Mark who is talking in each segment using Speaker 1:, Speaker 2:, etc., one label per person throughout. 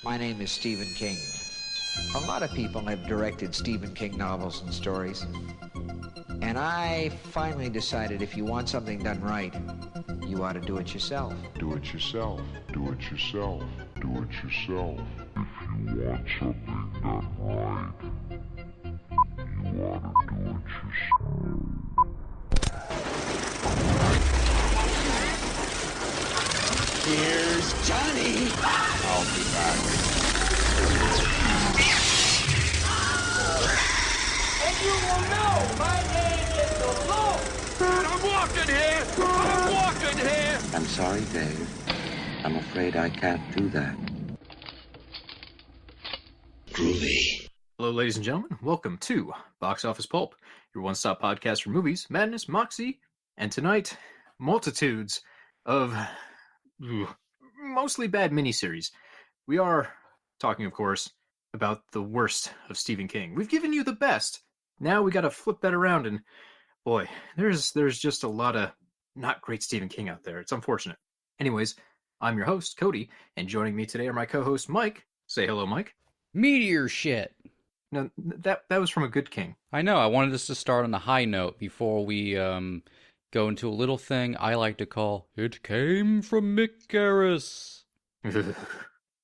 Speaker 1: My name is Stephen King. A lot of people have directed Stephen King novels and stories. And I finally decided if you want something done right, you ought to do it yourself.
Speaker 2: Do it yourself. Do it yourself. Do it yourself. If you want something done right, you ought to do it yourself.
Speaker 3: Here's Johnny.
Speaker 2: I'll be back.
Speaker 3: And you will know my name is the Lord. I'm walking here. I'm walking here.
Speaker 4: I'm sorry, Dave. I'm afraid I can't do that.
Speaker 3: Groovy.
Speaker 5: Hello, ladies and gentlemen. Welcome to Box Office Pulp, your one-stop podcast for movies, madness, moxie, and tonight, multitudes of mostly bad miniseries. We are talking, of course, about the worst of Stephen King. We've given you the best. Now we got to flip that around, and boy, there's just a lot of not great Stephen King out there. It's unfortunate. Anyways, I'm your host, Cody, and joining me today are my co-host, Mike. Say hello, Mike.
Speaker 6: Meteor shit.
Speaker 5: No, that was from A Good King.
Speaker 6: I know. I wanted us to start on a high note before we go into a little thing I like to call "It Came from Mcconaughey."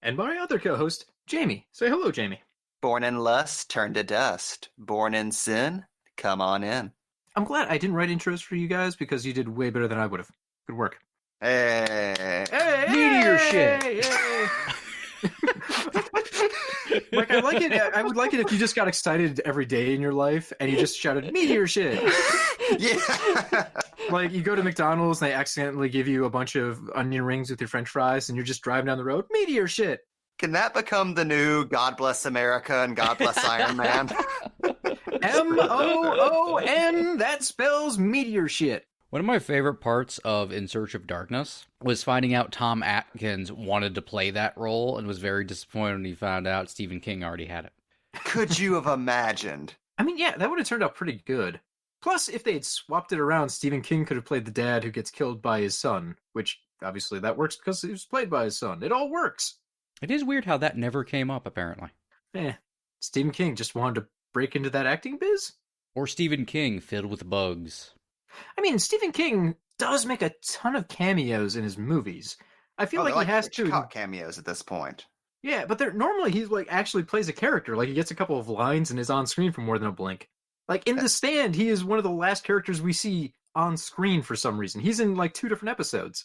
Speaker 5: And my other co-host, Jamie. Say hello, Jamie.
Speaker 7: Born in lust, turned to dust. Born in sin, come on in.
Speaker 5: I'm glad I didn't write intros for you guys because you did way better than I would have. Good work.
Speaker 7: Hey.
Speaker 5: Hey,
Speaker 6: Meteor shit.
Speaker 5: Hey. Like, I like it. I would like it if you just got excited every day in your life and you just shouted meteor shit.
Speaker 7: Yeah.
Speaker 5: Like, you go to McDonald's and they accidentally give you a bunch of onion rings with your French fries and you're just driving down the road. Meteor shit.
Speaker 7: Can that become the new God Bless America and God Bless Iron Man?
Speaker 5: MOON. That spells meteor shit.
Speaker 6: One of my favorite parts of In Search of Darkness was finding out Tom Atkins wanted to play that role and was very disappointed when he found out Stephen King already had it.
Speaker 7: Could you have imagined?
Speaker 5: I mean, yeah, that would have turned out pretty good. Plus, if they had swapped it around, Stephen King could have played the dad who gets killed by his son, which obviously that works because he was played by his son. It all works.
Speaker 6: It is weird how that never came up, apparently.
Speaker 5: Stephen King just wanted to break into that acting biz?
Speaker 6: Or Stephen King filled with bugs.
Speaker 5: I mean, Stephen King does make a ton of cameos in his movies. I feel like he has to
Speaker 7: cameos at this point.
Speaker 5: Yeah, but normally he actually plays a character. Like, he gets a couple of lines and is on screen for more than a blink. Like, in The Stand, he is one of the last characters we see on screen for some reason. He's in, 2 different episodes.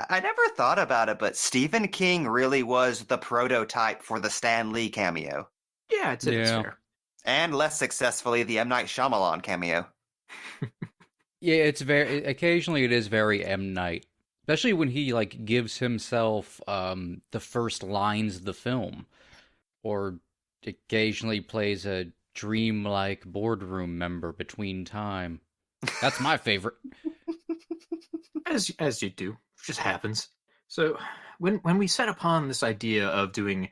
Speaker 7: I never thought about it, but Stephen King really was the prototype for the Stan Lee cameo.
Speaker 5: Yeah, it's fair.
Speaker 7: And less successfully, the M. Night Shyamalan cameo.
Speaker 6: Yeah, occasionally it is very M. Night. Especially when he, gives himself the first lines of the film. Or occasionally plays a dreamlike boardroom member between time. That's my favorite.
Speaker 5: As you do. Just happens. So when we set upon this idea of doing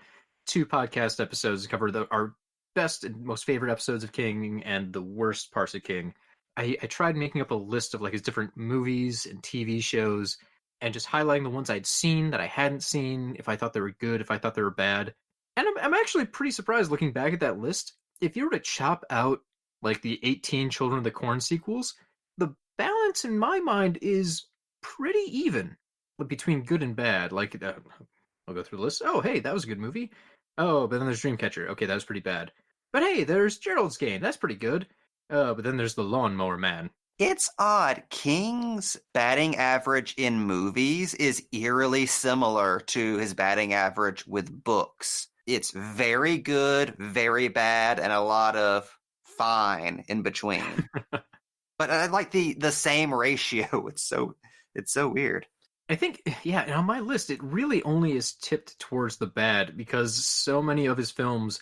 Speaker 5: 2 podcast episodes to cover our best and most favorite episodes of King and the worst parts of King, I tried making up a list of his different movies and TV shows and just highlighting the ones I'd seen that I hadn't seen, if I thought they were good, if I thought they were bad. And I'm actually pretty surprised looking back at that list. If you were to chop out the 18 Children of the Corn sequels, the balance in my mind is pretty even between good and bad. I'll go through the list. Oh, hey, that was a good movie. Oh, but then there's Dreamcatcher. Okay, that was pretty bad. But hey, there's Gerald's Game. That's pretty good. But then there's The Lawnmower Man.
Speaker 7: It's odd. King's batting average in movies is eerily similar to his batting average with books. It's very good, very bad, and a lot of fine in between. But I like the same ratio. It's so weird.
Speaker 5: I think, and on my list, it really only is tipped towards the bad because so many of his films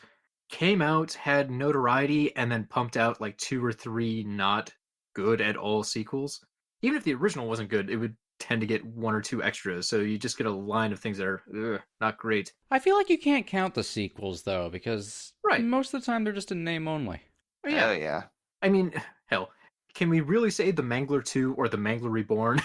Speaker 5: came out, had notoriety, and then pumped out 2 or 3 not good at all sequels. Even if the original wasn't good, it would tend to get 1 or 2 extras, so you just get a line of things that are not great.
Speaker 6: I feel like you can't count the sequels, though, because most of the time they're just a name only.
Speaker 7: Oh, yeah.
Speaker 5: I mean, hell, can we really say The Mangler 2 or The Mangler Reborn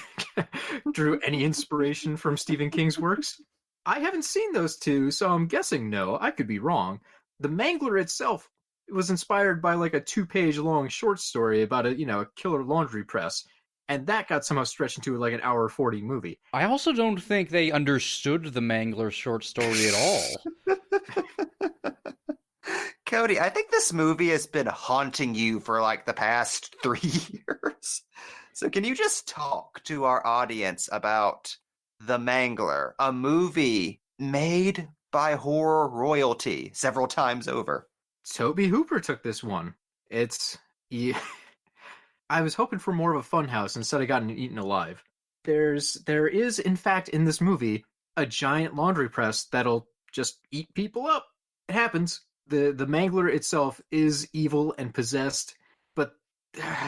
Speaker 5: drew any inspiration from Stephen King's works? I haven't seen those two, so I'm guessing no. I could be wrong. The Mangler itself was inspired by like a 2-page long short story about a killer laundry press, and that got somehow stretched into like an hour 40 movie.
Speaker 6: I also don't think they understood the Mangler short story at all.
Speaker 7: Cody, I think this movie has been haunting you for like the past 3 years. So can you just talk to our audience about The Mangler, a movie made by horror royalty several times over?
Speaker 5: Toby Hooper took this one. I was hoping for more of a funhouse instead of gotten eaten alive. There is, in fact, in this movie, a giant laundry press that'll just eat people up. It happens. The Mangler itself is evil and possessed, but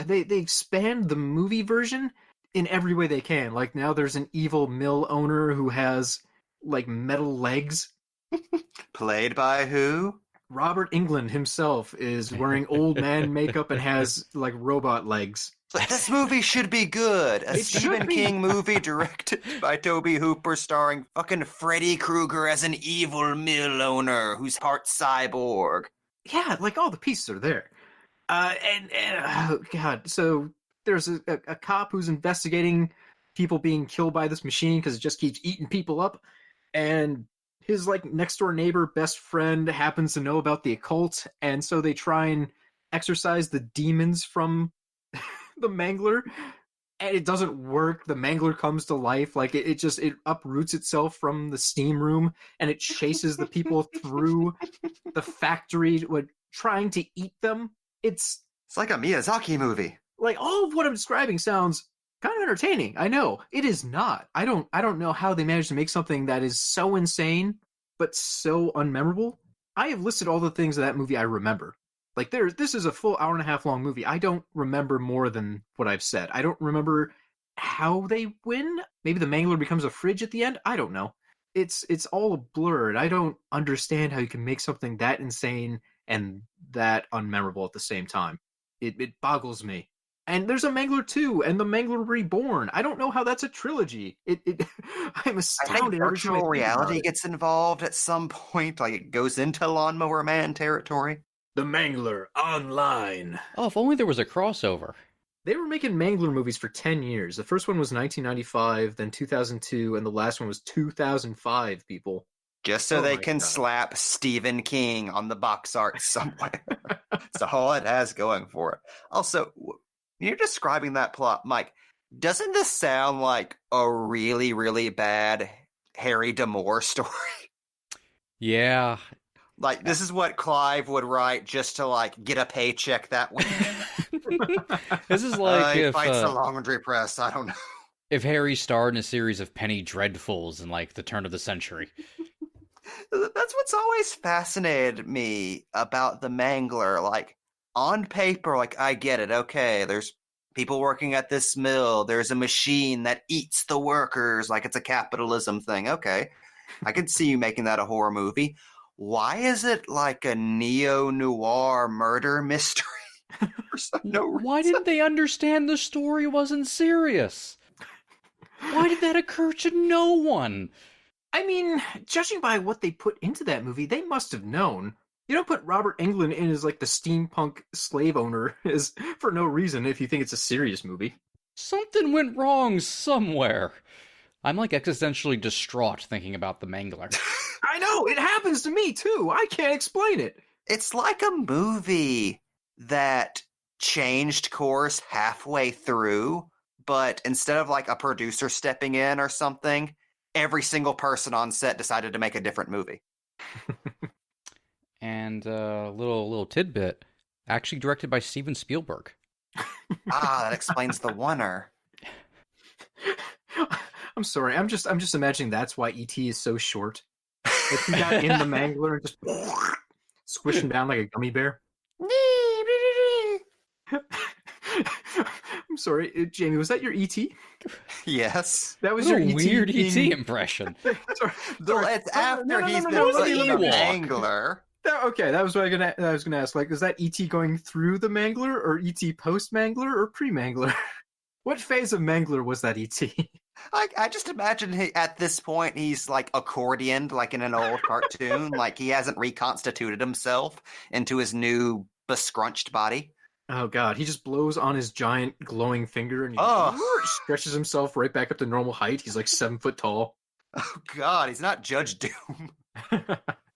Speaker 5: they expand the movie version in every way they can. Like now there's an evil mill owner who has like metal legs.
Speaker 7: Played by who?
Speaker 5: Robert Englund himself is wearing old man makeup and has like robot legs.
Speaker 7: But this movie should be good. A Stephen King movie directed by Toby Hooper starring fucking Freddy Krueger as an evil mill owner who's part cyborg.
Speaker 5: Yeah, like all the pieces are there. Oh god, so there's a cop who's investigating people being killed by this machine because it just keeps eating people up, and his like next door neighbor best friend happens to know about the occult, and so they try and exorcise the demons from the Mangler, and it doesn't work. The Mangler comes to life. Like it uproots itself from the steam room and it chases the people through the factory trying to eat them. It's
Speaker 7: like a Miyazaki movie.
Speaker 5: Like all of what I'm describing sounds kind of entertaining. I know it is not. I don't know how they managed to make something that is so insane but so unmemorable. I have listed all the things of that movie I remember. Like this is a full hour-and-a-half long movie. I don't remember more than what I've said. I don't remember how they win. Maybe the Mangler becomes a fridge at the end. I don't know. It's all a blur, and I don't understand how you can make something that insane and that unmemorable at the same time. It boggles me. And there's a Mangler 2 and the Mangler Reborn. I don't know how that's a trilogy. I'm astounded.
Speaker 7: I think virtual reality gets involved at some point. Like it goes into Lawnmower Man territory.
Speaker 5: The Mangler Online.
Speaker 6: Oh, if only there was a crossover.
Speaker 5: They were making Mangler movies for 10 years. The first one was 1995, then 2002, and the last one was 2005, people.
Speaker 7: Just so they can slap Stephen King on the box art somewhere. That's all it has going for it. Also, you're describing that plot, Mike. Doesn't this sound like a really, really bad Harry D'Amour story?
Speaker 6: Yeah.
Speaker 7: Like, this is what Clive would write just to, like, get a paycheck that week.
Speaker 6: This is like
Speaker 7: he
Speaker 6: if...
Speaker 7: fights the laundry press, I don't know.
Speaker 6: If Harry starred in a series of Penny Dreadfuls in, like, the turn of the century.
Speaker 7: That's what's always fascinated me about the Mangler. Like, on paper, like, I get it. Okay, there's people working at this mill. There's a machine that eats the workers like it's a capitalism thing. Okay, I could see you making that a horror movie. Why is it like a neo-noir murder mystery? For no reason?
Speaker 6: Why didn't they understand the story wasn't serious? Why did that occur to no one?
Speaker 5: I mean, judging by what they put into that movie, they must have known. You don't put Robert Englund in as like the steampunk slave owner is for no reason if you think it's a serious movie.
Speaker 6: Something went wrong somewhere. I'm like existentially distraught thinking about the Mangler.
Speaker 5: I know, it happens to me too. I can't explain it.
Speaker 7: It's like a movie that changed course halfway through, but instead of like a producer stepping in or something, every single person on set decided to make a different movie.
Speaker 6: And a little tidbit, actually directed by Steven Spielberg.
Speaker 7: That explains the oneer.
Speaker 5: I'm sorry. I'm just imagining that's why E.T. is so short. Like he got in the Mangler and just squishing down like a gummy bear. I'm sorry, Jamie. Was that your E.T.?
Speaker 7: Yes.
Speaker 5: That was
Speaker 6: What
Speaker 5: your
Speaker 6: a weird E.T. impression.
Speaker 5: Sorry.
Speaker 7: It's after he's been
Speaker 5: no,
Speaker 7: put in the
Speaker 6: Ewok.
Speaker 7: Mangler.
Speaker 5: Okay, that was what I was gonna ask. Like, is that E.T. going through the Mangler, or E.T. post Mangler, or pre Mangler? What phase of Mangler was that E.T.?
Speaker 7: I just imagine at this point he's like accordioned, like in an old cartoon. Like he hasn't reconstituted himself into his new bescrunched body.
Speaker 5: Oh god, he just blows on his giant glowing finger and he stretches himself right back up to normal height. He's like 7 foot tall.
Speaker 7: Oh god, he's not Judge Doom.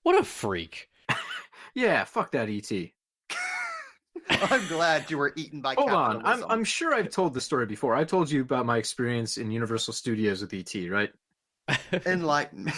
Speaker 6: What a freak.
Speaker 5: Yeah, fuck that ET.
Speaker 7: I'm glad you were eaten by
Speaker 5: Hold on,
Speaker 7: capitalism.
Speaker 5: I'm sure I've told the story before. I told you about my experience in Universal Studios with ET, right?
Speaker 7: Enlighten me.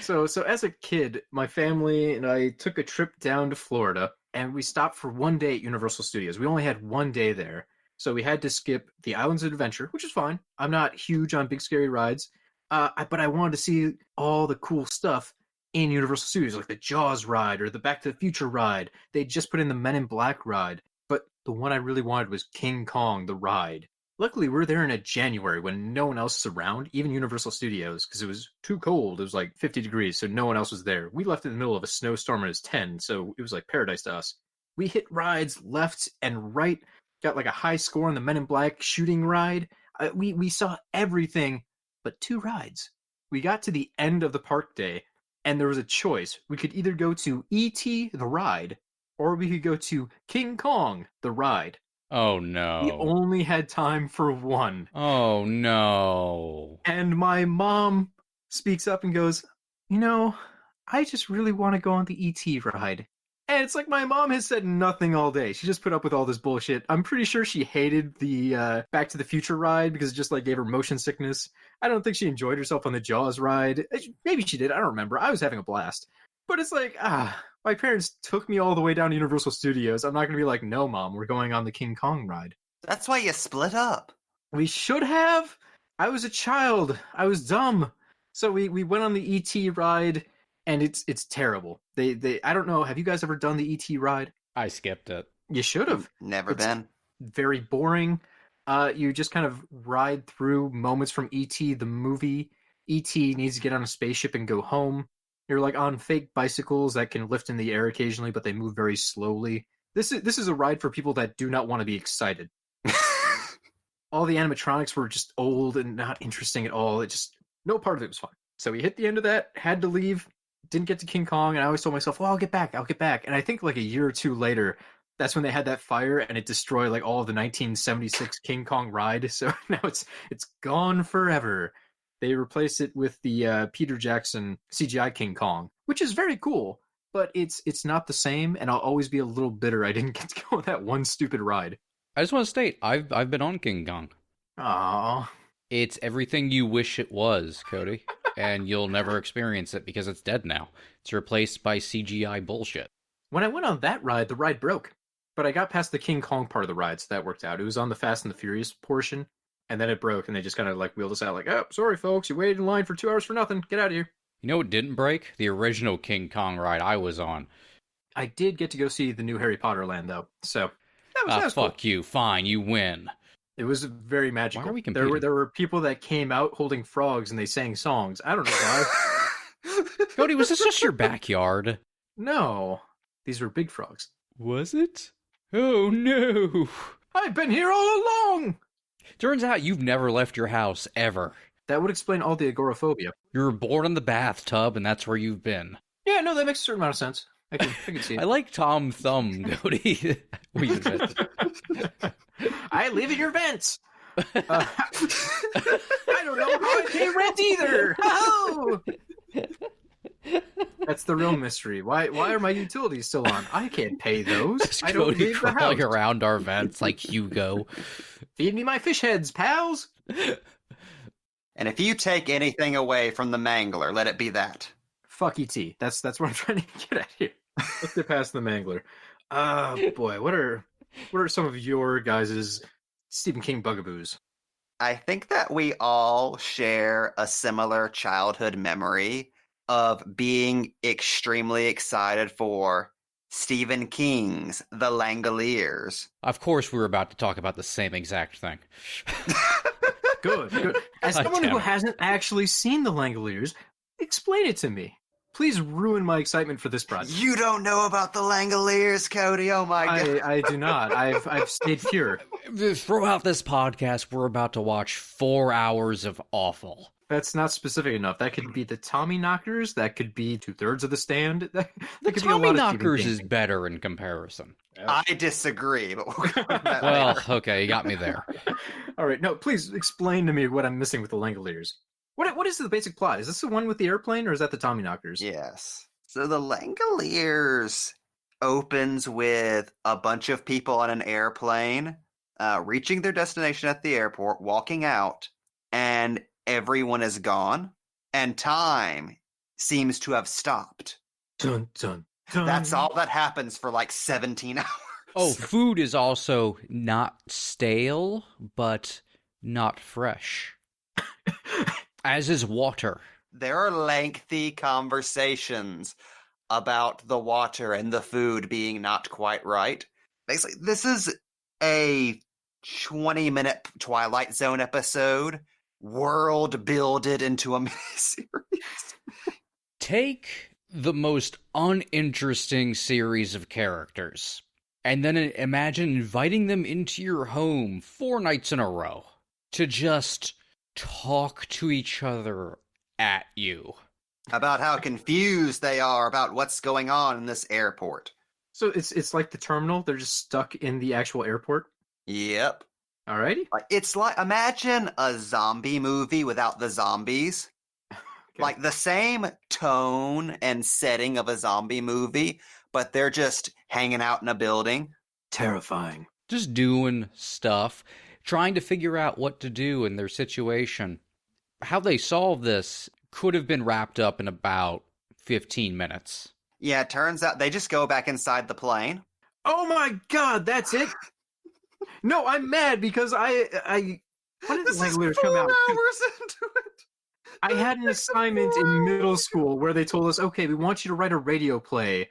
Speaker 5: So as a kid, my family and I took a trip down to Florida, and we stopped for one day at Universal Studios. We only had one day there, so we had to skip the Islands of Adventure, which is fine. I'm not huge on big scary rides, but I wanted to see all the cool stuff in Universal Studios, like the Jaws ride or the Back to the Future ride. They just put in the Men in Black ride, but the one I really wanted was King Kong, the ride. Luckily, we're there in January when no one else is around, even Universal Studios, because it was too cold. It was like 50 degrees, so no one else was there. We left in the middle of a snowstorm and it was 10, so it was like paradise to us. We hit rides left and right, got like a high score on the Men in Black shooting ride. We saw everything but 2 rides. We got to the end of the park day, and there was a choice. We could either go to E.T. the ride, or we could go to King Kong the ride.
Speaker 6: Oh, no.
Speaker 5: We only had time for one.
Speaker 6: Oh, no.
Speaker 5: And my mom speaks up and goes, I just really want to go on the E.T. ride. And it's like my mom has said nothing all day. She just put up with all this bullshit. I'm pretty sure she hated the Back to the Future ride because it just like gave her motion sickness. I don't think she enjoyed herself on the Jaws ride. Maybe she did. I don't remember. I was having a blast. But it's like, my parents took me all the way down to Universal Studios. I'm not going to be like, no, Mom, we're going on the King Kong ride.
Speaker 7: That's why you split up.
Speaker 5: We should have. I was a child. I was dumb. So we went on the E.T. ride, and it's terrible. They I don't know. Have you guys ever done the E.T. ride?
Speaker 6: I skipped it.
Speaker 5: You should have.
Speaker 7: Never been.
Speaker 5: Very boring. You just kind of ride through moments from E.T. the movie. E.T. needs to get on a spaceship and go home. You're like on fake bicycles that can lift in the air occasionally, but they move very slowly. This is a ride for people that do not want to be excited. All the animatronics were just old and not interesting at all. No part of it was fun. So we hit the end of that, had to leave, didn't get to King Kong, and I always told myself, well, I'll get back. And I think like a year or two later, that's when they had that fire and it destroyed like all of the 1976 King Kong ride. So now it's gone forever. They replaced it with the Peter Jackson CGI King Kong, which is very cool, but it's not the same, and I'll always be a little bitter I didn't get to go on that one stupid ride.
Speaker 6: I just want to state, I've been on King Kong.
Speaker 5: Aww.
Speaker 6: It's everything you wish it was, Cody, and you'll never experience it because it's dead now. It's replaced by CGI bullshit.
Speaker 5: When I went on that ride, the ride broke, but I got past the King Kong part of the ride, so that worked out. It was on the Fast and the Furious portion. And then it broke, and they just kind of like wheeled us out like, oh, sorry, folks, you waited in line for 2 hours for nothing. Get out of here.
Speaker 6: You know what didn't break? The original King Kong ride I was on.
Speaker 5: I did get to go see the new Harry Potter land, though. So that was
Speaker 6: fuck
Speaker 5: cool.
Speaker 6: you. Fine, you win.
Speaker 5: It was very magical.
Speaker 6: Why are we competing?
Speaker 5: There were people that came out holding frogs, and they sang songs. I don't know why.
Speaker 6: Cody, was this just your backyard?
Speaker 5: No. These were big frogs.
Speaker 6: Was it? Oh, no.
Speaker 5: I've been here all along!
Speaker 6: Turns out you've never left your house, ever.
Speaker 5: That would explain all the agoraphobia.
Speaker 6: You were born in the bathtub, and that's where you've been.
Speaker 5: Yeah, no, that makes a certain amount of sense. I can see it.
Speaker 6: I like Tom Thumb, Cody.
Speaker 5: I live in your vents. I don't know how I pay rent either. Oh! That's the real mystery. Why are my utilities still on? I can't pay those. I don't
Speaker 6: Cody
Speaker 5: leave the
Speaker 6: crawling
Speaker 5: house.
Speaker 6: around our vents like Hugo.
Speaker 5: Feed me my fish heads, pals.
Speaker 7: And if you take anything away from the Mangler, let it be that.
Speaker 5: Fuck ET. That's what I'm trying to get at here. Let's get past the Mangler. Boy, what are some of your guys' Stephen King bugaboos?
Speaker 7: I think that we all share a similar childhood memory of being extremely excited for Stephen King's The Langoliers.
Speaker 6: Of course we were about to talk about the same exact thing.
Speaker 5: Good. As someone who hasn't actually seen The Langoliers, explain it to me. please ruin my excitement for this project.
Speaker 7: You don't know about the Langoliers, Cody. Oh my god.
Speaker 5: I do not. I've stayed pure.
Speaker 6: Throughout this podcast, we're about to watch 4 hours of awful.
Speaker 5: That's not specific enough. That could be the Tommyknockers. That could be 2/3 of the Stand. That
Speaker 6: The
Speaker 5: could be a lot of Stephen
Speaker 6: Tommyknockers
Speaker 5: King
Speaker 6: is
Speaker 5: things.
Speaker 6: better in comparison.
Speaker 7: I disagree, but we'll go into that
Speaker 6: Well,
Speaker 7: later.
Speaker 6: okay, you got me there.
Speaker 5: All right, no, please explain to me what I'm missing with the Langoliers. What is the basic plot? Is this the one with the airplane, or is that the Tommyknockers?
Speaker 7: Yes. So the Langoliers opens with a bunch of people on an airplane reaching their destination at the airport, walking out, and everyone is gone, and time seems to have stopped.
Speaker 5: Dun, dun, dun.
Speaker 7: That's all that happens for like 17 hours.
Speaker 6: Oh, food is also not stale, but not fresh. As is water.
Speaker 7: There are lengthy conversations about the water and the food being not quite right. Basically, this is a 20-minute Twilight Zone episode, world builded into a miniseries.
Speaker 6: Take the most uninteresting series of characters, and then imagine inviting them into your home 4 nights in a row to just talk to each other at you.
Speaker 7: About how confused they are about what's going on in this airport.
Speaker 5: So it's like the terminal. They're just stuck in the actual airport.
Speaker 7: Yep.
Speaker 5: Alrighty.
Speaker 7: It's like, imagine a zombie movie without the zombies.
Speaker 5: Okay.
Speaker 7: Like the same tone and setting of a zombie movie, but they're just hanging out in a building.
Speaker 5: Terrifying.
Speaker 6: Just doing stuff, trying to figure out what to do in their situation. How they solve this could have been wrapped up in about 15 minutes.
Speaker 7: Yeah, it turns out they just go back inside the plane.
Speaker 5: Oh my god, that's it? No, I'm mad because when did
Speaker 7: This is
Speaker 5: Langoliers
Speaker 7: 4
Speaker 5: come out?
Speaker 7: hours into it.
Speaker 5: I had an assignment in middle school where they told us, okay, we want you to write a radio play.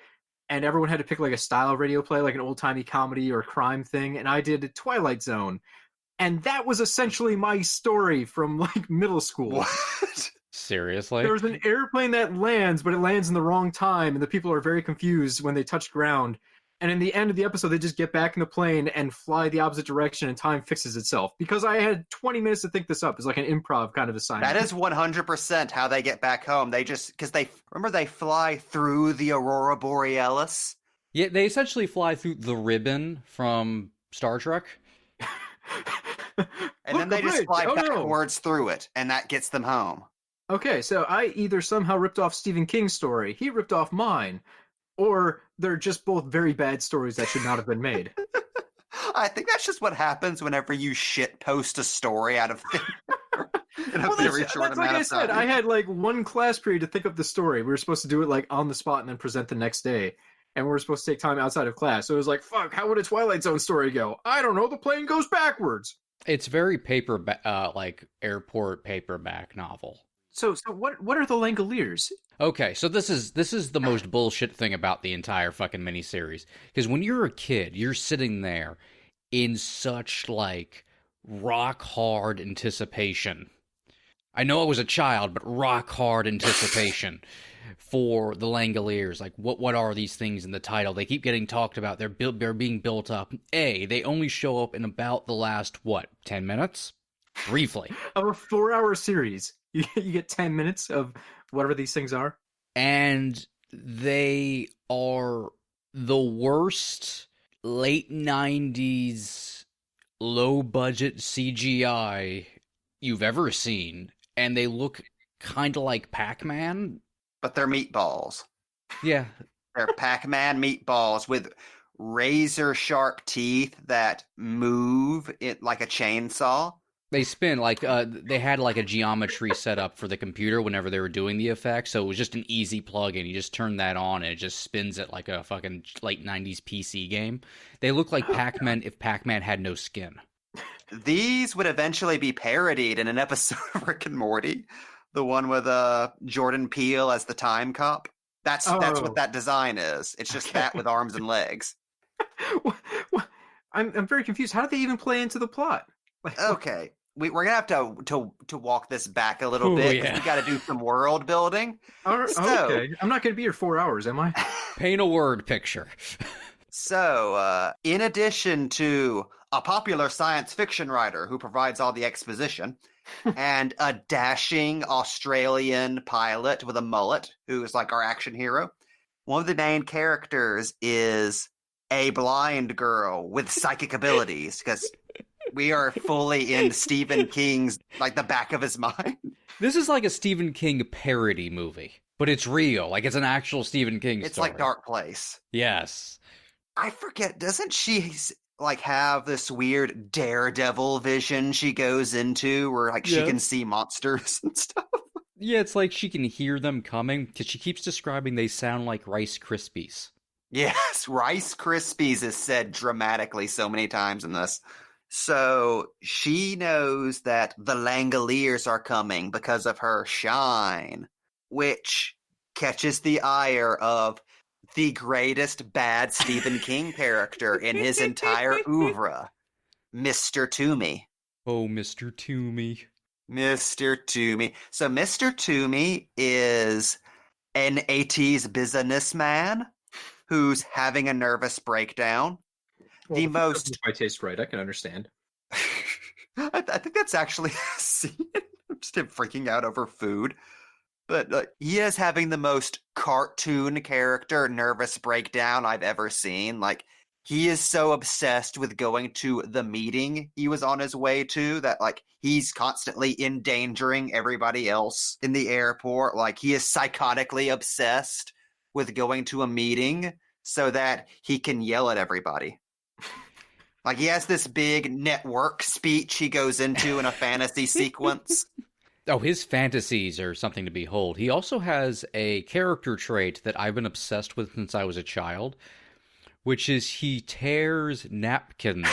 Speaker 5: And everyone had to pick like a style of radio play, like an old-timey comedy or crime thing. And I did Twilight Zone. And that was essentially my story from like middle school.
Speaker 7: What?
Speaker 6: Seriously?
Speaker 5: There's an airplane that lands, but it lands in the wrong time. And the people are very confused when they touch ground. And in the end of the episode, they just get back in the plane and fly the opposite direction, and time fixes itself. Because I had 20 minutes to think this up. It's like an improv kind of assignment.
Speaker 7: That is 100% how they get back home. They just, because they fly through the Aurora Borealis.
Speaker 6: Yeah, they essentially fly through the ribbon from Star Trek.
Speaker 7: And then they just
Speaker 5: bridge.
Speaker 7: fly
Speaker 5: Oh, no.
Speaker 7: backwards through it, and that gets them home.
Speaker 5: Okay, so I either somehow ripped off Stephen King's story, he ripped off mine, or they're just both very bad stories that should not have been made.
Speaker 7: I think that's just what happens whenever you shit post a story out of thin air in a
Speaker 5: Well,
Speaker 7: very
Speaker 5: that's
Speaker 7: short
Speaker 5: like
Speaker 7: amount
Speaker 5: I
Speaker 7: of
Speaker 5: said,
Speaker 7: time.
Speaker 5: I had like one class period to think up the story. We were supposed to do it like on the spot and then present the next day. And we were supposed to take time outside of class. So it was like, fuck, how would a Twilight Zone story go? I don't know, the plane goes backwards.
Speaker 6: It's very like airport paperback novel.
Speaker 5: So what are the Langoliers?
Speaker 6: Okay, so this is the most bullshit thing about the entire fucking miniseries. Because when you're a kid, you're sitting there in such like rock hard anticipation. I know I was a child, but rock hard anticipation for the Langoliers. Like, what are these things in the title? They keep getting talked about. They're being built up. They only show up in about the last 10 minutes, briefly.
Speaker 5: Of a 4-hour series, you get 10 minutes of whatever these things are.
Speaker 6: And they are the worst late 90s low budget CGI you've ever seen. And they look kind of like Pac-Man.
Speaker 7: But they're meatballs.
Speaker 6: Yeah.
Speaker 7: They're Pac-Man meatballs with razor-sharp teeth that move it like a chainsaw.
Speaker 6: They spin like they had like a geometry set up for the computer whenever they were doing the effect, so it was just an easy plug-in. You just turn that on and it just spins it like a fucking late 90s PC game. They look like Pac-Man if Pac-Man had no skin.
Speaker 7: These would eventually be parodied in an episode of Rick and Morty, the one with Jordan Peele as the time cop. That's what that design is. It's just that with arms and legs.
Speaker 5: I'm very confused. How do they even play into the plot? Like,
Speaker 7: Okay. we're gonna have to walk this back a little bit, because we got to do some world building.
Speaker 5: Okay, I'm not gonna be here 4 hours, am I?
Speaker 6: Paint a word picture.
Speaker 7: So, in addition to a popular science fiction writer who provides all the exposition, and a dashing Australian pilot with a mullet who is like our action hero, one of the main characters is a blind girl with psychic abilities, because we are fully in Stephen King's, like, the back of his mind.
Speaker 6: This is like a Stephen King parody movie, but it's real. Like, it's an actual Stephen King story.
Speaker 7: It's like Dark Place.
Speaker 6: Yes.
Speaker 7: I forget, doesn't she, like, have this weird daredevil vision she goes into where, like, she can see monsters and stuff?
Speaker 6: Yeah, it's like she can hear them coming, because she keeps describing they sound like Rice Krispies.
Speaker 7: Yes, Rice Krispies is said dramatically so many times in this. So she knows that the Langoliers are coming because of her shine, which catches the ire of the greatest bad Stephen King character in his entire oeuvre, Mr. Toomey.
Speaker 6: Oh, Mr. Toomey.
Speaker 7: Mr. Toomey. So Mr. Toomey is an 80s businessman who's having a nervous breakdown.
Speaker 5: Well, the most... If I taste right, I can understand.
Speaker 7: I think that's actually a scene. Just him freaking out over food. But he is having the most cartoon character nervous breakdown I've ever seen. Like, he is so obsessed with going to the meeting he was on his way to that, like, he's constantly endangering everybody else in the airport. Like, he is psychotically obsessed with going to a meeting so that he can yell at everybody. Like, he has this big network speech he goes into in a fantasy sequence.
Speaker 6: Oh, his fantasies are something to behold. He also has a character trait that I've been obsessed with since I was a child, which is he tears napkins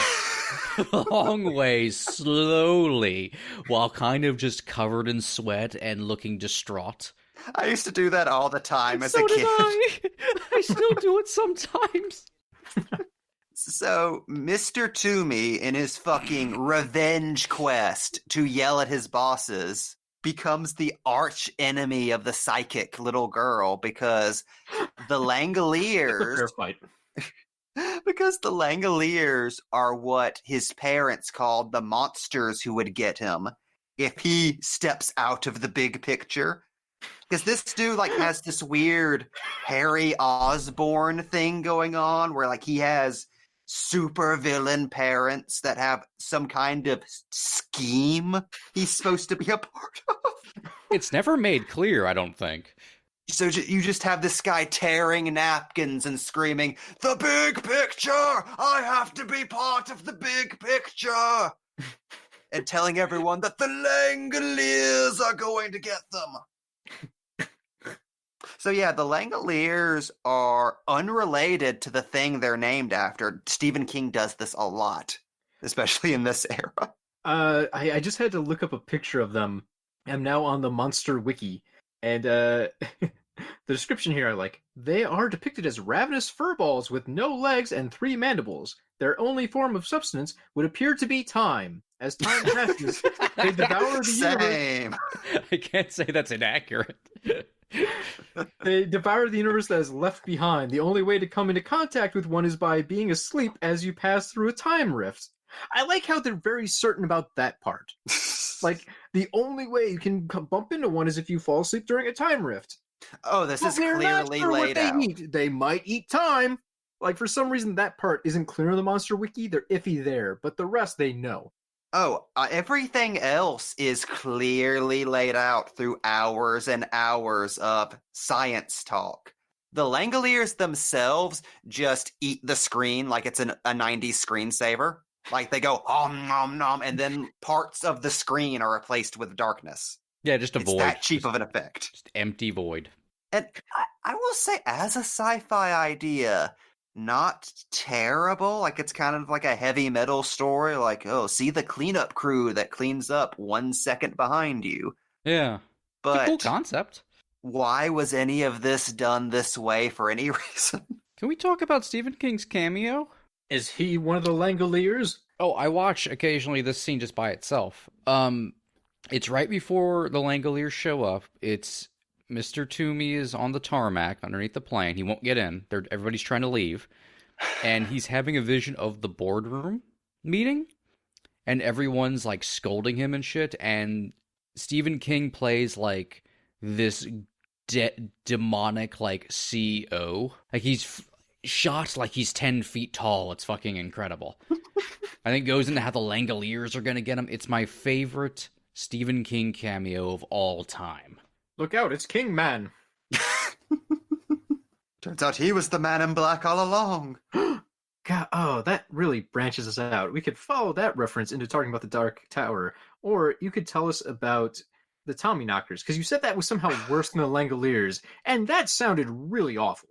Speaker 6: a long way slowly while kind of just covered in sweat and looking distraught.
Speaker 7: I used to do that all the time as a kid.
Speaker 6: So did I. I still do it sometimes.
Speaker 7: So, Mr. Toomey, in his fucking revenge quest to yell at his bosses, becomes the arch enemy of the psychic little girl because the Langoliers... because the Langoliers are what his parents called the monsters who would get him if he steps out of the big picture. Because this dude, like, has this weird Harry Osborn thing going on where, like, he has super villain parents that have some kind of scheme he's supposed to be a part of.
Speaker 6: It's never made clear, I don't think.
Speaker 7: So you just have this guy tearing napkins and screaming, "The big picture! I have to be part of the big picture!" and telling everyone that the Langoliers are going to get them. So yeah, the Langoliers are unrelated to the thing they're named after. Stephen King does this a lot, especially in this era.
Speaker 5: I just had to look up a picture of them. I'm now on the Monster Wiki, and the description here I like. They are depicted as ravenous furballs with no legs and 3 mandibles. Their only form of substance would appear to be time. As time passes, they devour the universe.
Speaker 6: I can't say that's inaccurate.
Speaker 5: They devour the universe that is left behind. The only way to come into contact with one is by being asleep as you pass through a time rift. I like how they're very certain about that part. Like, the only way you can bump into one is if you fall asleep during a time rift.
Speaker 7: Oh, this is clearly laid out.
Speaker 5: They might eat time. Like, for some reason, that part isn't clear in the Monster Wiki. They're iffy there, but the rest they know.
Speaker 7: Oh, everything else is clearly laid out through hours and hours of science talk. The Langoliers themselves just eat the screen like it's a 90s screensaver. Like, they go, om, nom, nom, and then parts of the screen are replaced with darkness.
Speaker 6: Yeah, just a void.
Speaker 7: It's that cheap of an effect.
Speaker 6: Just empty void.
Speaker 7: And I will say, as a sci-fi idea, not terrible. Like, it's kind of like a heavy metal story. Like, oh, see the cleanup crew that cleans up 1 second behind you.
Speaker 6: Yeah.
Speaker 7: But
Speaker 6: it's a cool concept.
Speaker 7: Why was any of this done this way for any reason?
Speaker 6: Can we talk about Stephen King's cameo?
Speaker 5: Is he one of the Langoliers?
Speaker 6: Oh, I watch occasionally this scene just by itself. It's right before the Langoliers show up. It's Mr. Toomey is on the tarmac underneath the plane. He won't get in. Everybody's trying to leave. And he's having a vision of the boardroom meeting. And everyone's like scolding him and shit. And Stephen King plays like this demonic like CEO. Like he's shot like he's 10 feet tall. It's fucking incredible. I think it goes into how the Langoliers are going to get him. It's my favorite Stephen King cameo of all time.
Speaker 5: Look out, it's King Man.
Speaker 7: Turns out he was the man in black all along.
Speaker 5: God, oh, that really branches us out. We could follow that reference into talking about the Dark Tower, or you could tell us about the Tommyknockers, because you said that was somehow worse than the Langoliers, and that sounded really awful.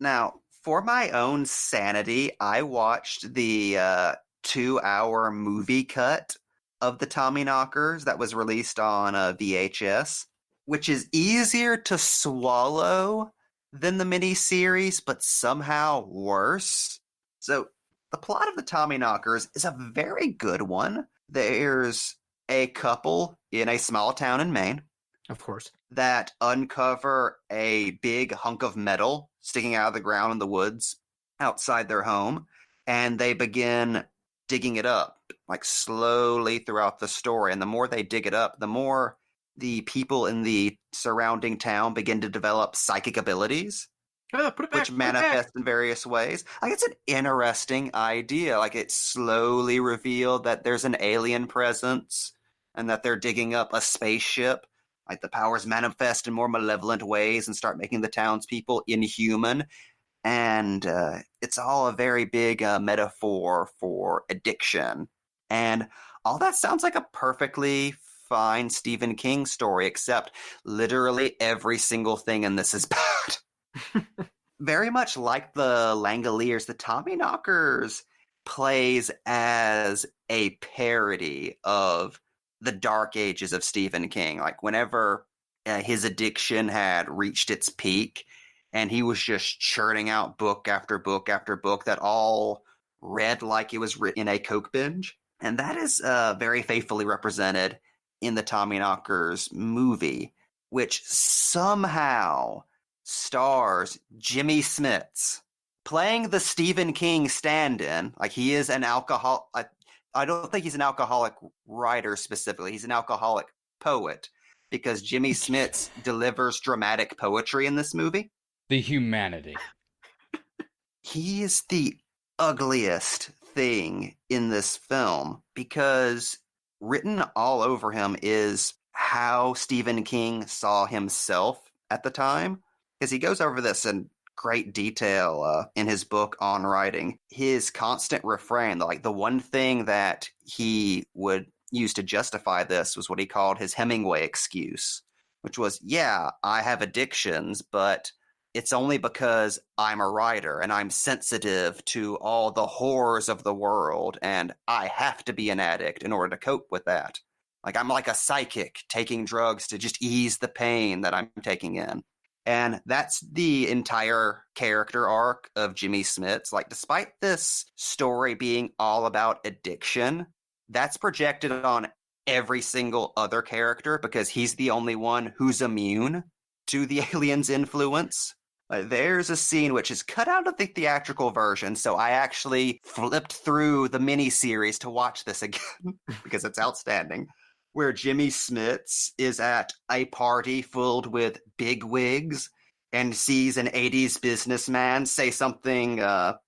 Speaker 7: Now, for my own sanity, I watched the 2-hour movie cut of the Tommyknockers that was released on VHS, which is easier to swallow than the miniseries, but somehow worse. So the plot of the Tommyknockers is a very good one. There's a couple in a small town in Maine,
Speaker 5: of course,
Speaker 7: that uncover a big hunk of metal sticking out of the ground in the woods outside their home, and they begin digging it up, like slowly throughout the story. And the more they dig it up, the more the people in the surrounding town begin to develop psychic abilities, which manifest in various ways. Like, it's an interesting idea. Like, it's slowly revealed that there's an alien presence and that they're digging up a spaceship. Like, the powers manifest in more malevolent ways and start making the townspeople inhuman. And it's all a very big metaphor for addiction. And all that sounds like a perfectly fine Stephen King story, except literally every single thing in this is bad. Very much like the Langoliers, the Tommyknockers plays as a parody of the dark ages of Stephen King. Like, whenever his addiction had reached its peak, and he was just churning out book after book after book that all read like it was written in a Coke binge. And that is very faithfully represented in the Tommyknockers movie, which somehow stars Jimmy Smits playing the Stephen King stand-in. Like, he is an alcohol. I don't think he's an alcoholic writer specifically. He's an alcoholic poet, because Jimmy Smits delivers dramatic poetry in this movie.
Speaker 6: The humanity.
Speaker 7: He is the ugliest thing in this film, because written all over him is how Stephen King saw himself at the time. Because he goes over this in great detail in his book on writing. His constant refrain, like the one thing that he would use to justify this, was what he called his Hemingway excuse, which was, yeah, I have addictions, but it's only because I'm a writer and I'm sensitive to all the horrors of the world, and I have to be an addict in order to cope with that. Like, I'm like a psychic taking drugs to just ease the pain that I'm taking in. And that's the entire character arc of Jimmy Smits. Like, despite this story being all about addiction, that's projected on every single other character, because he's the only one who's immune to the alien's influence. There's a scene which is cut out of the theatrical version, so I actually flipped through the miniseries to watch this again because it's outstanding, where Jimmy Smits is at a party filled with bigwigs and sees an 80s businessman say something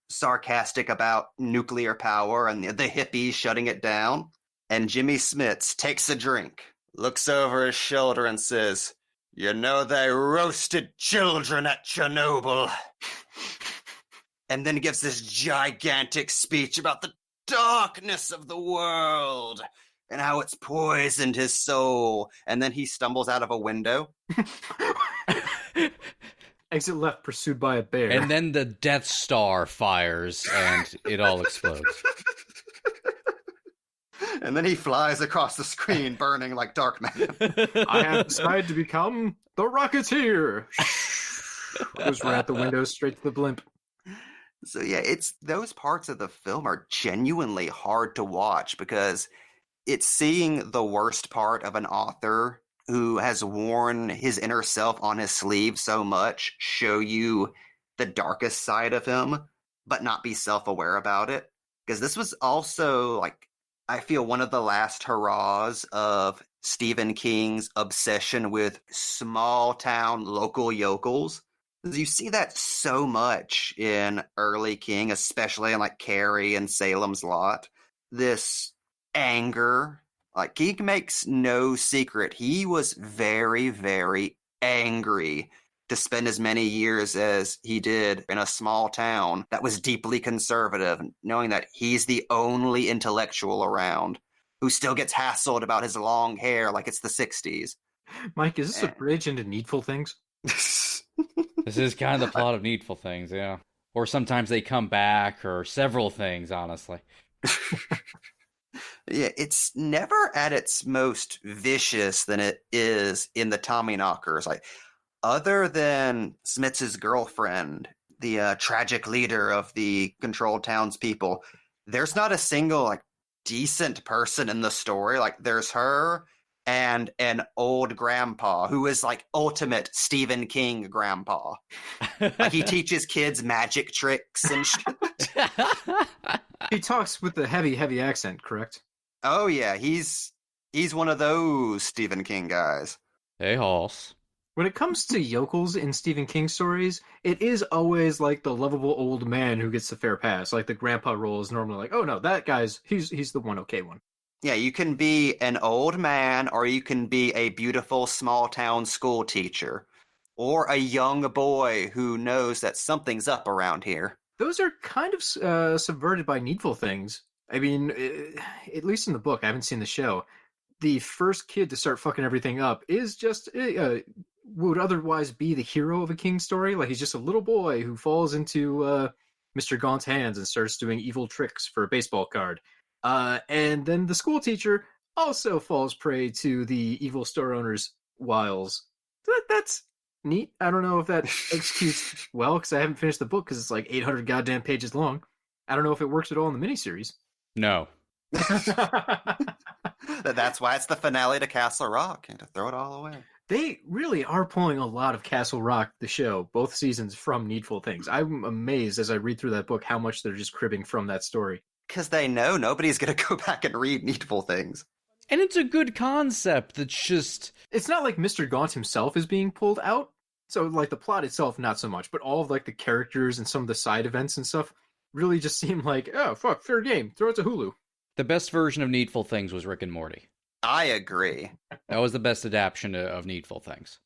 Speaker 7: sarcastic about nuclear power and the hippies shutting it down. And Jimmy Smits takes a drink, looks over his shoulder and says, "You know they roasted children at Chernobyl." And then gives this gigantic speech about the darkness of the world and how it's poisoned his soul. And then he stumbles out of a window.
Speaker 5: Exit left, pursued by a bear.
Speaker 6: And then the Death Star fires and it all explodes.
Speaker 7: And then he flies across the screen, burning like Darkman.
Speaker 5: I have decided to become the Rocketeer. Goes right out the window, straight to the blimp.
Speaker 7: So yeah, it's those parts of the film are genuinely hard to watch because it's seeing the worst part of an author who has worn his inner self on his sleeve so much show you the darkest side of him, but not be self-aware about it. Because this was also, like, I feel one of the last hurrahs of Stephen King's obsession with small-town local yokels. You see that so much in early King, especially in, like, Carrie and Salem's Lot. This anger. Like, he makes no secret. He was very, very angry to spend as many years as he did in a small town that was deeply conservative, knowing that he's the only intellectual around who still gets hassled about his long hair like it's the 60s.
Speaker 5: Mike, is this a bridge into Needful Things?
Speaker 6: This is kind of the plot of Needful Things, yeah. Or sometimes they come back, or several things, honestly.
Speaker 7: Yeah, it's never at its most vicious than it is in the Tommyknockers. Like, other than Smith's girlfriend, the tragic leader of the controlled townspeople, there's not a single, like, decent person in the story. Like, there's her and an old grandpa who is, like, ultimate Stephen King grandpa. Like, he teaches kids magic tricks and shit.
Speaker 5: He talks with the heavy, heavy accent, correct?
Speaker 7: Oh yeah, he's one of those Stephen King guys.
Speaker 6: Hey, Hoss.
Speaker 5: When it comes to yokels in Stephen King stories, it is always like the lovable old man who gets the fair pass. Like the grandpa role is normally like, oh no, that guy's he's the one okay one.
Speaker 7: Yeah, you can be an old man, or you can be a beautiful small town school teacher, or a young boy who knows that something's up around here.
Speaker 5: Those are kind of subverted by Needful Things. I mean, at least in the book, I haven't seen the show. The first kid to start fucking everything up is just would otherwise be the hero of a King story. Like, he's just a little boy who falls into Mr. Gaunt's hands and starts doing evil tricks for a baseball card. And then the school teacher also falls prey to the evil store owner's wiles. That's neat. I don't know if that executes well, because I haven't finished the book, because it's like 800 goddamn pages long. I don't know if it works at all in the miniseries.
Speaker 6: No.
Speaker 7: That's why it's the finale to Castle Rock, and to throw it all away.
Speaker 5: They really are pulling a lot of Castle Rock, the show, both seasons, from Needful Things. I'm amazed as I read through that book how much they're just cribbing from that story.
Speaker 7: Because they know nobody's going to go back and read Needful Things.
Speaker 6: And it's a good concept. It's just...
Speaker 5: It's not like Mr. Gaunt himself is being pulled out. So, like, the plot itself, not so much. But all of, like, the characters and some of the side events and stuff really just seem like, oh, fuck, fair game. Throw it to Hulu.
Speaker 6: The best version of Needful Things was Rick and Morty.
Speaker 7: I agree.
Speaker 6: That was the best adaptation of Needful Things.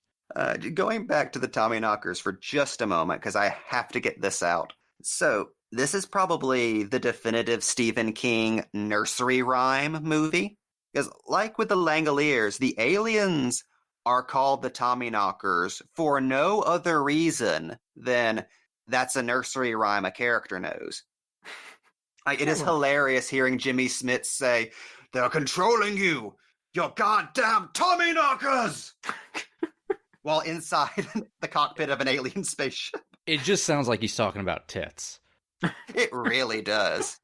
Speaker 7: Going back to the Tommyknockers for just a moment, because I have to get this out. So, this is probably the definitive Stephen King nursery rhyme movie. Because, like with the Langoliers, the aliens are called the Tommyknockers for no other reason than that's a nursery rhyme a character knows. Like, it is hilarious hearing Jimmy Smits say, "They're controlling you, you goddamn Tommyknockers!" while inside the cockpit of an alien spaceship.
Speaker 6: It just sounds like he's talking about tits.
Speaker 7: It really does.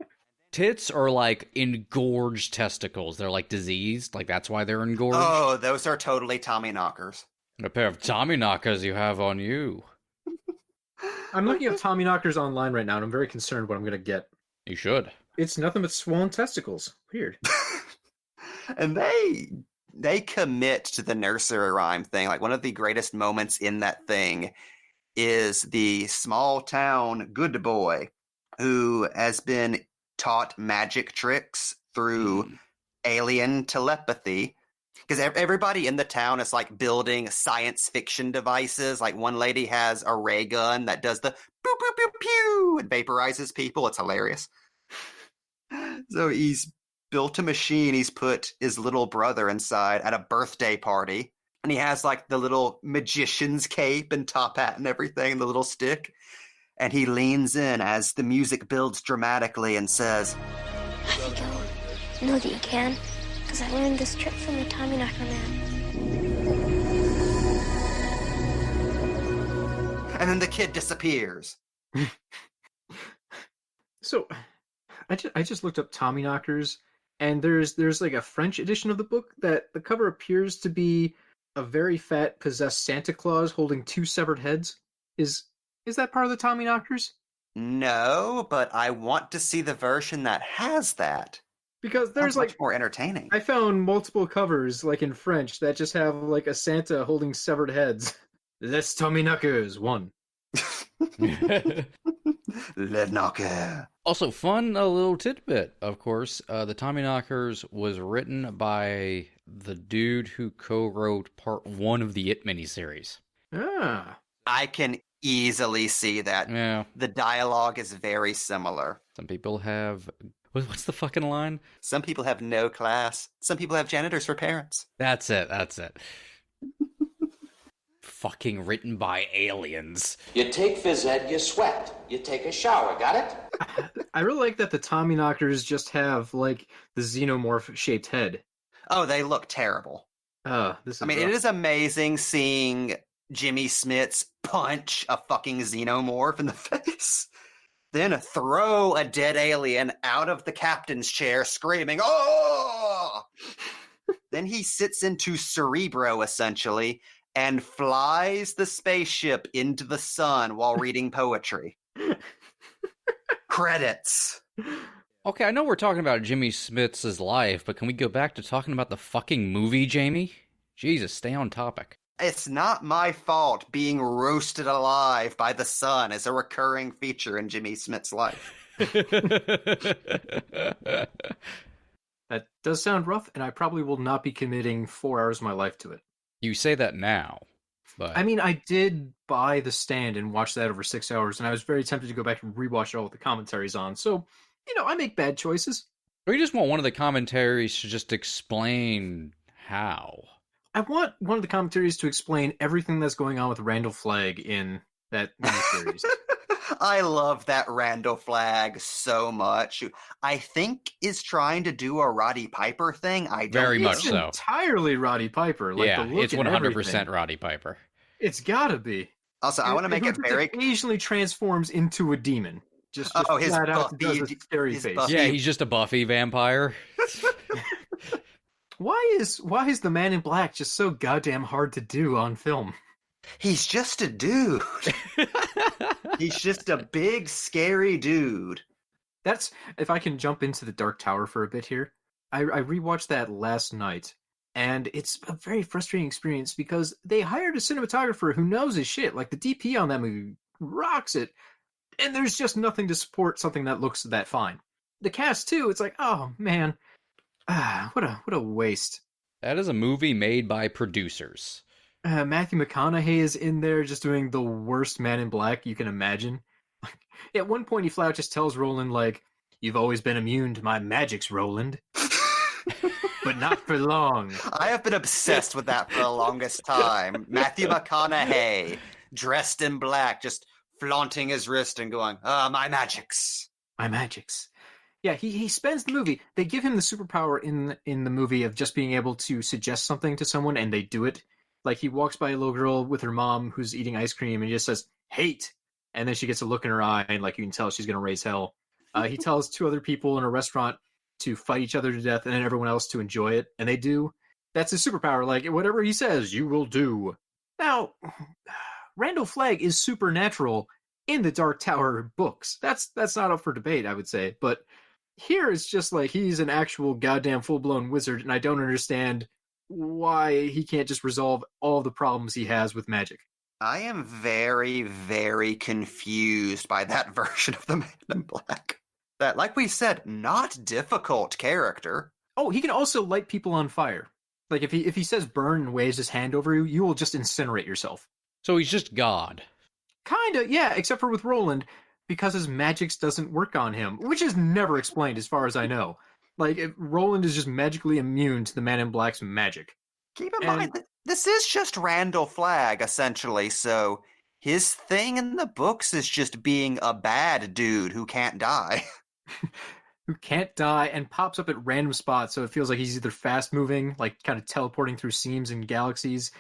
Speaker 6: Tits are like engorged testicles. They're like diseased. Like, that's why they're engorged.
Speaker 7: Oh, those are totally Tommyknockers.
Speaker 6: A pair of Tommyknockers you have on you.
Speaker 5: I'm looking at Tommyknockers online right now, and I'm very concerned what I'm going to get.
Speaker 6: You should.
Speaker 5: It's nothing but swollen testicles. Weird.
Speaker 7: And they commit to the nursery rhyme thing. Like, one of the greatest moments in that thing is the small town good boy who has been taught magic tricks through alien telepathy. Because everybody in the town is, like, building science fiction devices. Like, one lady has a ray gun that does the boop, boop, boop, pew, and vaporizes people. It's hilarious. So he's built a machine. He's put his little brother inside at a birthday party. And he has, like, the little magician's cape and top hat and everything, and the little stick. And he leans in as the music builds dramatically and says,
Speaker 8: I think you'll know that you can. Because I learned this trick from the Tommyknocker man.
Speaker 7: and then the kid disappears.
Speaker 5: So, I just looked up Tommyknockers, and there's like a French edition of the book that the cover appears to be a very fat possessed Santa Claus holding two severed heads. Is that part of the Tommyknockers?
Speaker 7: No, but I want to see the version that has that.
Speaker 5: Because there's
Speaker 7: Sounds much
Speaker 5: like
Speaker 7: more entertaining.
Speaker 5: I found multiple covers like in French that just have like a Santa holding severed heads. Les Tommyknockers 1.
Speaker 7: Le knocker.
Speaker 6: Also, fun a little tidbit, of course. The Tommyknockers was written by the dude who co-wrote part 1 of the It miniseries.
Speaker 5: Ah.
Speaker 7: I can easily see that.
Speaker 6: Yeah.
Speaker 7: The dialogue is very similar.
Speaker 6: Some people have... What's the fucking line?
Speaker 7: Some people have no class. Some people have janitors for parents.
Speaker 6: That's it. Fucking written by aliens.
Speaker 9: You take phys ed, you sweat. You take a shower, got it?
Speaker 5: I really like that the Tommyknockers just have like the xenomorph shaped head.
Speaker 7: Oh, they look terrible.
Speaker 5: This is
Speaker 7: I mean,
Speaker 5: rough.
Speaker 7: it is amazing seeing Jimmy Smits punch a fucking xenomorph in the face. Then throw a dead alien out of the captain's chair screaming, "Oh!" Then he sits into Cerebro, essentially, and flies the spaceship into the sun while reading poetry. Credits.
Speaker 6: Okay, I know we're talking about Jimmy Smits' life, but can we go back to talking about the fucking movie, Jamie? Jesus, stay on topic.
Speaker 7: It's not my fault being roasted alive by the sun is a recurring feature in Jimmy Smits' life.
Speaker 5: That does sound rough, and I probably will not be committing 4 hours of my life to it.
Speaker 6: You say that now, but...
Speaker 5: I mean, I did buy The Stand and watch that over 6 hours, and I was very tempted to go back and rewatch it all with the commentaries on. So, I make bad choices.
Speaker 6: Or you just want one of the commentaries to just explain how.
Speaker 5: I want one of the commentaries to explain everything that's going on with Randall Flagg in that miniseries.
Speaker 7: I love that Randall Flagg so much. I think is trying to do a Roddy Piper thing. I don't
Speaker 6: Very much
Speaker 5: it's
Speaker 6: so.
Speaker 5: Entirely Roddy Piper. Like
Speaker 6: Yeah,
Speaker 5: the look
Speaker 6: it's
Speaker 5: and
Speaker 6: 100%
Speaker 5: everything.
Speaker 6: Roddy Piper.
Speaker 5: It's gotta be.
Speaker 7: Also, I want to make
Speaker 5: Who
Speaker 7: it
Speaker 5: just
Speaker 7: very...
Speaker 5: occasionally transforms into a demon. Just
Speaker 7: his
Speaker 5: flat out
Speaker 7: Buffy-
Speaker 5: does a scary
Speaker 7: his
Speaker 5: face.
Speaker 7: Buffy-
Speaker 6: Yeah, he's just a Buffy vampire.
Speaker 5: Why is the Man in Black just so goddamn hard to do on film?
Speaker 7: He's just a dude. He's just a big, scary dude.
Speaker 5: That's, if I can jump into the Dark Tower for a bit here. I rewatched that last night, and it's a very frustrating experience because they hired a cinematographer who knows his shit. Like, the DP on that movie rocks it, and there's just nothing to support something that looks that fine. The cast, too, it's like, oh, man. What a waste.
Speaker 6: That is a movie made by producers.
Speaker 5: Matthew McConaughey is in there just doing the worst Man in Black you can imagine. At one point, he flat out just tells Roland, like, "You've always been immune to my magics, Roland. But not for long."
Speaker 7: I have been obsessed with that for the longest time. Matthew McConaughey, dressed in black, just flaunting his wrist and going, my magics.
Speaker 5: My magics. Yeah, he spends the movie. They give him the superpower in the movie of just being able to suggest something to someone and they do it. Like, he walks by a little girl with her mom who's eating ice cream and he just says, "Hate." And then she gets a look in her eye and, like, you can tell she's going to raise hell. He tells 2 other people in a restaurant to fight each other to death and then everyone else to enjoy it. And they do. That's his superpower. Like, whatever he says, you will do. Now, Randall Flagg is supernatural in the Dark Tower books. That's not up for debate, I would say. But here it's just like he's an actual goddamn full-blown wizard, and I don't understand why he can't just resolve all the problems he has with magic.
Speaker 7: I am very, very confused by that version of the Man in Black. That, like we said, not difficult character.
Speaker 5: Oh, he can also light people on fire. Like, if he says burn and waves his hand over you, you will just incinerate yourself.
Speaker 6: So he's just God.
Speaker 5: Kinda, yeah, except for with Roland, because his magics doesn't work on him, which is never explained as far as I know. Like, Roland is just magically immune to the Man in Black's magic.
Speaker 7: Keep in mind that this is just Randall Flagg, essentially, so his thing in the books is just being a bad dude who can't die.
Speaker 5: Who can't die and pops up at random spots, so it feels like he's either fast-moving, like kind of teleporting through seams and galaxies,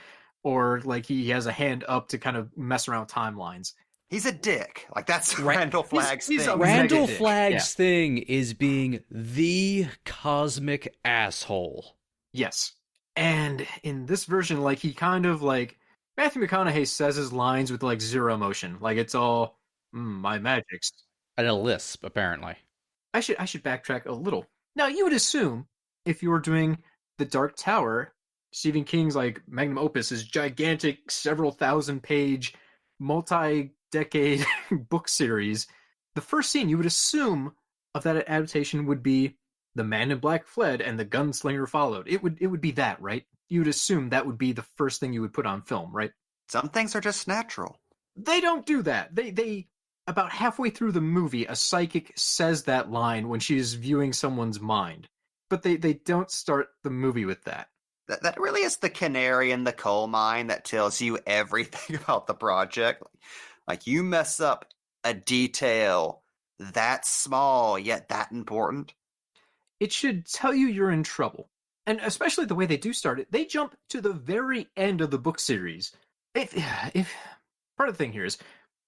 Speaker 5: or like he has a hand up to kind of mess around with timelines.
Speaker 7: He's a dick. Like, that's Randall Flagg's
Speaker 5: he's a
Speaker 7: thing.
Speaker 6: Randall
Speaker 5: mega dick.
Speaker 6: Flagg's thing is being the cosmic asshole.
Speaker 5: Yes. And in this version, like, he kind of, like, Matthew McConaughey says his lines with, like, zero emotion. Like, it's all, my magics.
Speaker 6: And a lisp, apparently.
Speaker 5: I should backtrack a little. Now, you would assume, if you were doing The Dark Tower, Stephen King's, like, magnum opus, is gigantic, several thousand-page, multi-decade book series, the first scene you would assume of that adaptation would be the man in black fled and the gunslinger followed. It would be that, right? You would assume that would be the first thing you would put on film, right?
Speaker 7: Some things are just natural.
Speaker 5: They don't do that. They about halfway through the movie, a psychic says that line when she's viewing someone's mind. But they don't start the movie with that.
Speaker 7: That really is the canary in the coal mine that tells you everything about the project. Like, you mess up a detail that small, yet that important.
Speaker 5: It should tell you you're in trouble. And especially the way they do start it, they jump to the very end of the book series. If part of the thing here is,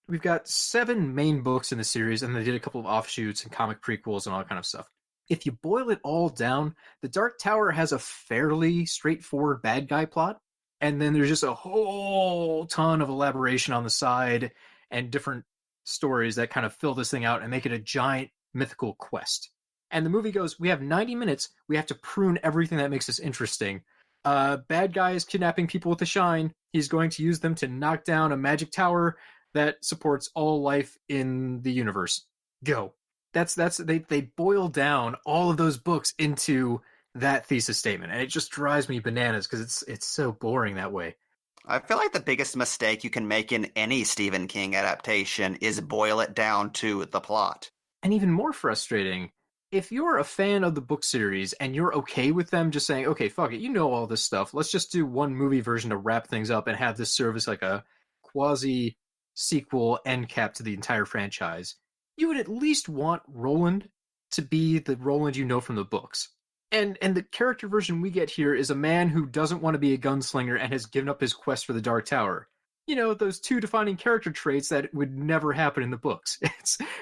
Speaker 5: we've got 7 main books in the series, and they did a couple of offshoots and comic prequels and all that kind of stuff. If you boil it all down, The Dark Tower has a fairly straightforward bad guy plot, and then there's just a whole ton of elaboration on the side and different stories that kind of fill this thing out and make it a giant mythical quest. And the movie goes, we have 90 minutes, we have to prune everything that makes this interesting. Bad guy is kidnapping people with a shine. He's going to use them to knock down a magic tower that supports all life in the universe. Go. They boil down all of those books into that thesis statement, and it just drives me bananas because it's so boring that way.
Speaker 7: I feel like the biggest mistake you can make in any Stephen King adaptation is boil it down to the plot.
Speaker 5: And even more frustrating, if you're a fan of the book series and you're okay with them just saying, okay, fuck it, you know all this stuff, let's just do one movie version to wrap things up and have this serve as like a quasi-sequel end cap to the entire franchise, you would at least want Roland to be the Roland you know from the books. And the character version we get here is a man who doesn't want to be a gunslinger and has given up his quest for the Dark Tower. You know, those 2 defining character traits that would never happen in the books.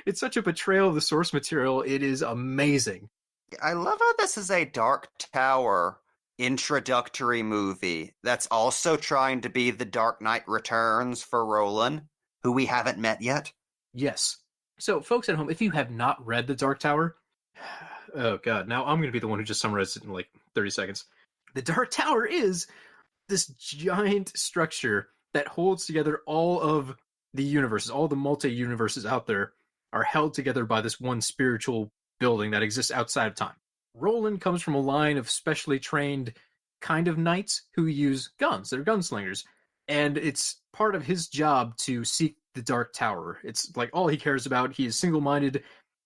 Speaker 5: It's such a betrayal of the source material. It is amazing.
Speaker 7: I love how this is a Dark Tower introductory movie that's also trying to be the Dark Knight Returns for Roland, who we haven't met yet.
Speaker 5: Yes. So, folks at home, if you have not read The Dark Tower, oh god, now I'm going to be the one who just summarized it in like 30 seconds. The Dark Tower is this giant structure that holds together all of the universes, all the multi-universes out there are held together by this one spiritual building that exists outside of time. Roland comes from a line of specially trained kind of knights who use guns. They're gunslingers. And it's part of his job to seek the Dark Tower. It's like all he cares about. He is single-minded.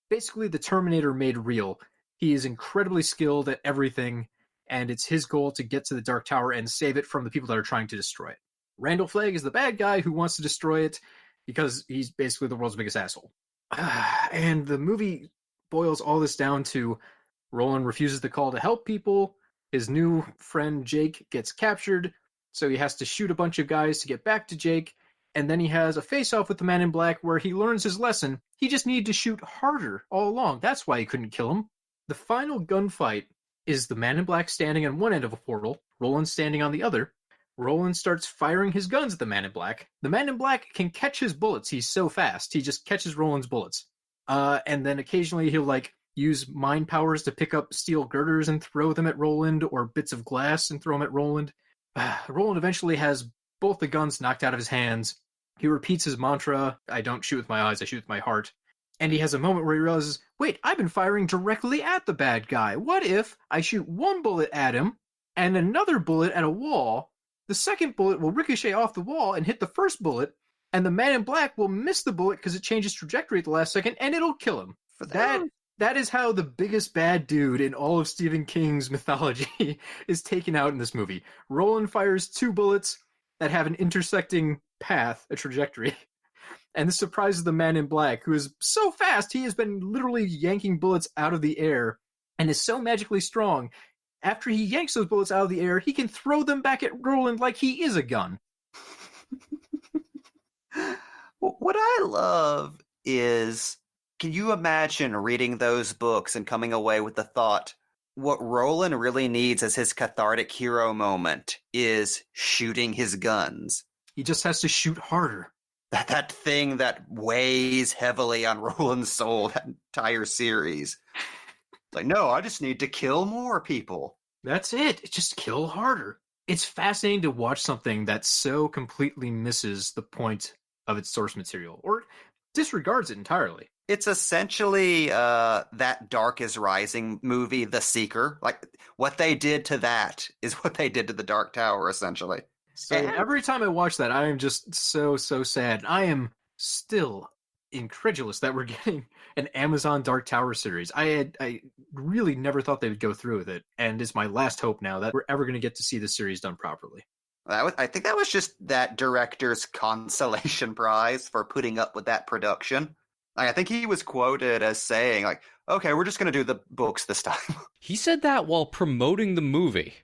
Speaker 5: Basically, the Terminator made real. He is incredibly skilled at everything, and it's his goal to get to the Dark Tower and save it from the people that are trying to destroy it. Randall Flagg is the bad guy who wants to destroy it because he's basically the world's biggest asshole. And the movie boils all this down to Roland refuses the call to help people. His new friend Jake gets captured, so he has to shoot a bunch of guys to get back to Jake. And then he has a face-off with the Man in Black where he learns his lesson. He just needed to shoot harder all along. That's why he couldn't kill him. The final gunfight is the Man in Black standing on one end of a portal, Roland standing on the other. Roland starts firing his guns at the Man in Black. The Man in Black can catch his bullets. He's so fast. He just catches Roland's bullets. And then occasionally he'll like use mind powers to pick up steel girders and throw them at Roland, or bits of glass and throw them at Roland. Roland eventually has both the guns knocked out of his hands. He repeats his mantra, I don't shoot with my eyes, I shoot with my heart. And he has a moment where he realizes, wait, I've been firing directly at the bad guy. What if I shoot one bullet at him and another bullet at a wall? The second bullet will ricochet off the wall and hit the first bullet, and the Man in Black will miss the bullet because it changes trajectory at the last second, and it'll kill him. That is how the biggest bad dude in all of Stephen King's mythology is taken out in this movie. Roland fires 2 bullets that have an intersecting path, a trajectory. And this surprises the Man in Black, who is so fast, he has been literally yanking bullets out of the air and is so magically strong. After he yanks those bullets out of the air, he can throw them back at Roland like he is a gun.
Speaker 7: What What I love is, can you imagine reading those books and coming away with the thought, what Roland really needs as his cathartic hero moment is shooting his guns.
Speaker 5: He just has to shoot harder.
Speaker 7: That thing that weighs heavily on Roland's soul, that entire series. Like, no, I just need to kill more people.
Speaker 5: That's it. Just kill harder. It's fascinating to watch something that so completely misses the point of its source material, or disregards it entirely.
Speaker 7: It's essentially that Dark is Rising movie, The Seeker. Like, what they did to that is what they did to the Dark Tower, essentially.
Speaker 5: So every time I watch that, I am just so sad. I am still incredulous that we're getting an Amazon Dark Tower series. I really never thought they would go through with it, and it's my last hope now that we're ever going to get to see the series done properly.
Speaker 7: I think that was just that director's consolation prize for putting up with that production. I think he was quoted as saying, like, okay, we're just going to do the books this time.
Speaker 6: He said that while promoting the movie.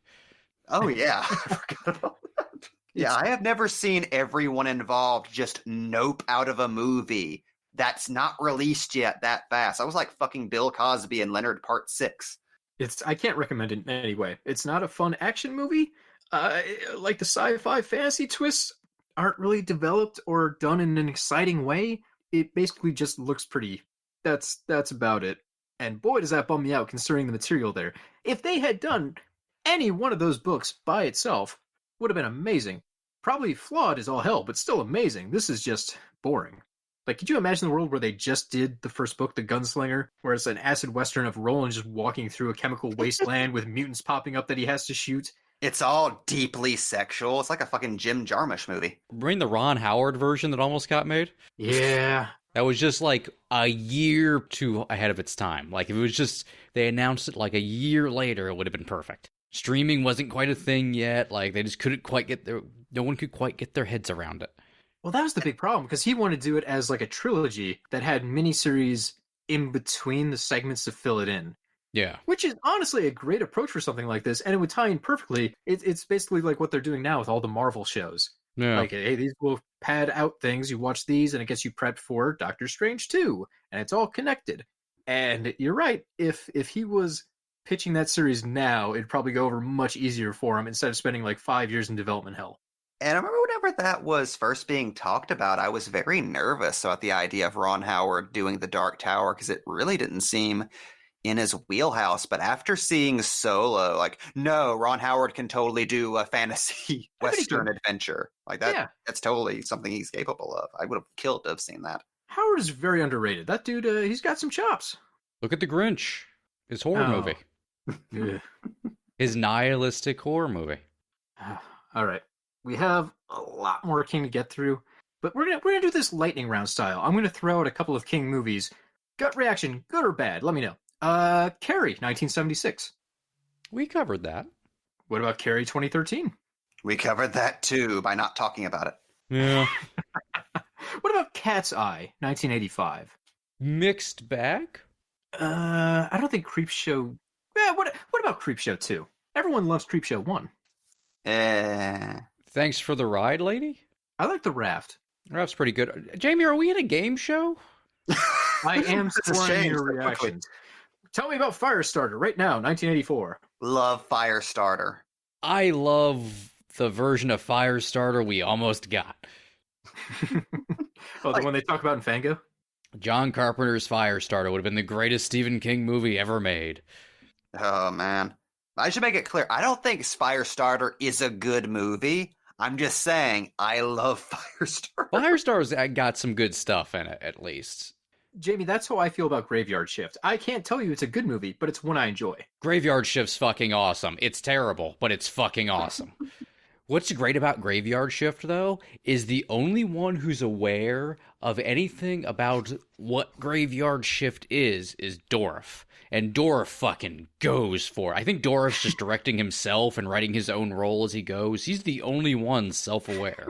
Speaker 7: Oh, yeah. I forgot about that. Yeah, I have never seen everyone involved just nope out of a movie that's not released yet that fast. I was like fucking Bill Cosby and Leonard Part 6.
Speaker 5: I can't recommend it in any way. It's not a fun action movie. Like the sci-fi fantasy twists aren't really developed or done in an exciting way. It basically just looks pretty. That's about it. And boy, does that bum me out considering the material there. If they had done any one of those books by itself, would have been amazing. Probably flawed as all hell, but still amazing. This is just boring. Like, could you imagine the world where they just did the first book, The Gunslinger, where it's an acid western of Roland just walking through a chemical wasteland with mutants popping up that he has to shoot?
Speaker 7: It's all deeply sexual. It's like a fucking Jim Jarmusch movie.
Speaker 6: Remember the Ron Howard version that almost got made?
Speaker 5: Yeah.
Speaker 6: That was just like a year too ahead of its time. Like, if it was just, they announced it like a year later, it would have been perfect. Streaming wasn't quite a thing yet. Like, they just couldn't quite no one could quite get their heads around it.
Speaker 5: Well, that was the big problem, because he wanted to do it as like a trilogy that had miniseries in between the segments to fill it in.
Speaker 6: Yeah.
Speaker 5: Which is honestly a great approach for something like this, and it would tie in perfectly. It's basically like what they're doing now with all the Marvel shows.
Speaker 6: Yeah.
Speaker 5: Like, hey, these will pad out things. You watch these, and it gets you prepped for Doctor Strange 2, and it's all connected. And you're right. If he was pitching that series now, it'd probably go over much easier for him instead of spending like 5 years in development hell.
Speaker 7: And I remember whenever that was first being talked about, I was very nervous about the idea of Ron Howard doing the Dark Tower, because it really didn't seem in his wheelhouse. But after seeing Solo, like, no, Ron Howard can totally do a fantasy Western adventure. Like that,
Speaker 5: yeah.
Speaker 7: That's totally something he's capable of. I would have killed to have seen that.
Speaker 5: Howard is very underrated. That dude, he's got some chops.
Speaker 6: Look at The Grinch. His horror movie.
Speaker 5: Yeah.
Speaker 6: His nihilistic horror movie.
Speaker 5: All right. We have a lot more King to get through, but we're gonna do this lightning round style. I'm gonna throw out a couple of King movies. Gut reaction, good or bad? Let me know. Carrie, 1976.
Speaker 6: We covered that.
Speaker 5: What about Carrie, 2013?
Speaker 7: We covered that too by not talking about it.
Speaker 6: Yeah.
Speaker 5: What about Cat's Eye, 1985?
Speaker 6: Mixed bag?
Speaker 5: I don't think Creepshow. Yeah, what about Creepshow 2? Everyone loves Creepshow 1.
Speaker 6: Thanks for the ride, lady?
Speaker 5: I like The Raft.
Speaker 6: Raft's pretty good. Jamie, are we in a game show?
Speaker 5: I am scoring your reactions. Tell me about Firestarter right now, 1984.
Speaker 7: Love Firestarter.
Speaker 6: I love the version of Firestarter we almost got.
Speaker 5: Oh, the one they talk about in Fango?
Speaker 6: John Carpenter's Firestarter would have been the greatest Stephen King movie ever made.
Speaker 7: Oh, man. I should make it clear. I don't think Firestarter is a good movie. I'm just saying I love Firestarter.
Speaker 6: Firestarter's got some good stuff in it, at least.
Speaker 5: Jamie, that's how I feel about Graveyard Shift. I can't tell you it's a good movie, but it's one I enjoy.
Speaker 6: Graveyard Shift's fucking awesome. It's terrible, but it's fucking awesome. What's great about Graveyard Shift, though, is the only one who's aware of anything about what Graveyard Shift is Dorff. And Dorff fucking goes for it. I think Dorff's just directing himself and writing his own role as he goes. He's the only one self-aware.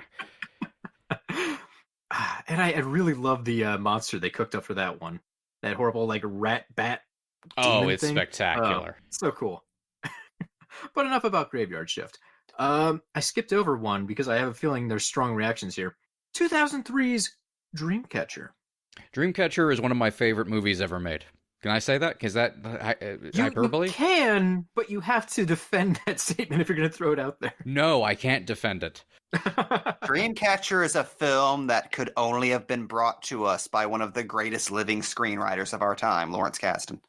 Speaker 5: And I really love the monster they cooked up for that one. That horrible, like, rat bat.
Speaker 6: Oh, it's
Speaker 5: thing.
Speaker 6: spectacular.
Speaker 5: So cool. But enough about Graveyard Shift. I skipped over one because I have a feeling there's strong reactions here. 2003's Dreamcatcher?
Speaker 6: Dreamcatcher is one of my favorite movies ever made. Can I say that? Is that hyperbole?
Speaker 5: You can, but you have to defend that statement if you're going to throw it out there.
Speaker 6: No, I can't defend it.
Speaker 7: Dreamcatcher is a film that could only have been brought to us by one of the greatest living screenwriters of our time, Lawrence Kasdan.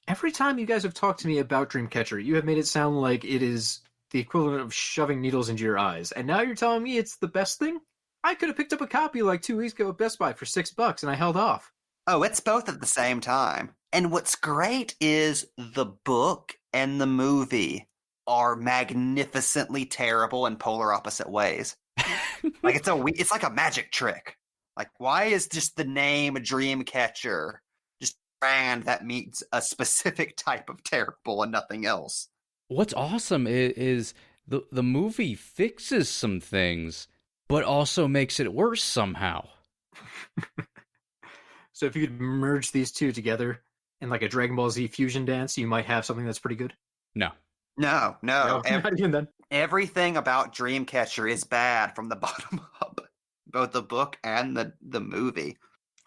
Speaker 5: Every time you guys have talked to me about Dreamcatcher, you have made it sound like it is the equivalent of shoving needles into your eyes. And now you're telling me it's the best thing? I could have picked up a copy like 2 weeks ago at Best Buy for $6 and I held off.
Speaker 7: Oh, it's both at the same time. And what's great is the book and the movie are magnificently terrible in polar opposite ways. Like it's like a magic trick. Like, why is just the name Dreamcatcher just a brand that means a specific type of terrible and nothing else?
Speaker 6: What's awesome is the movie fixes some things, but also makes it worse somehow.
Speaker 5: So if you could merge these two together in like a Dragon Ball Z fusion dance, you might have something that's pretty good?
Speaker 6: No.
Speaker 7: No.
Speaker 5: Not even then.
Speaker 7: Everything about Dreamcatcher is bad from the bottom up. Both the book and the movie.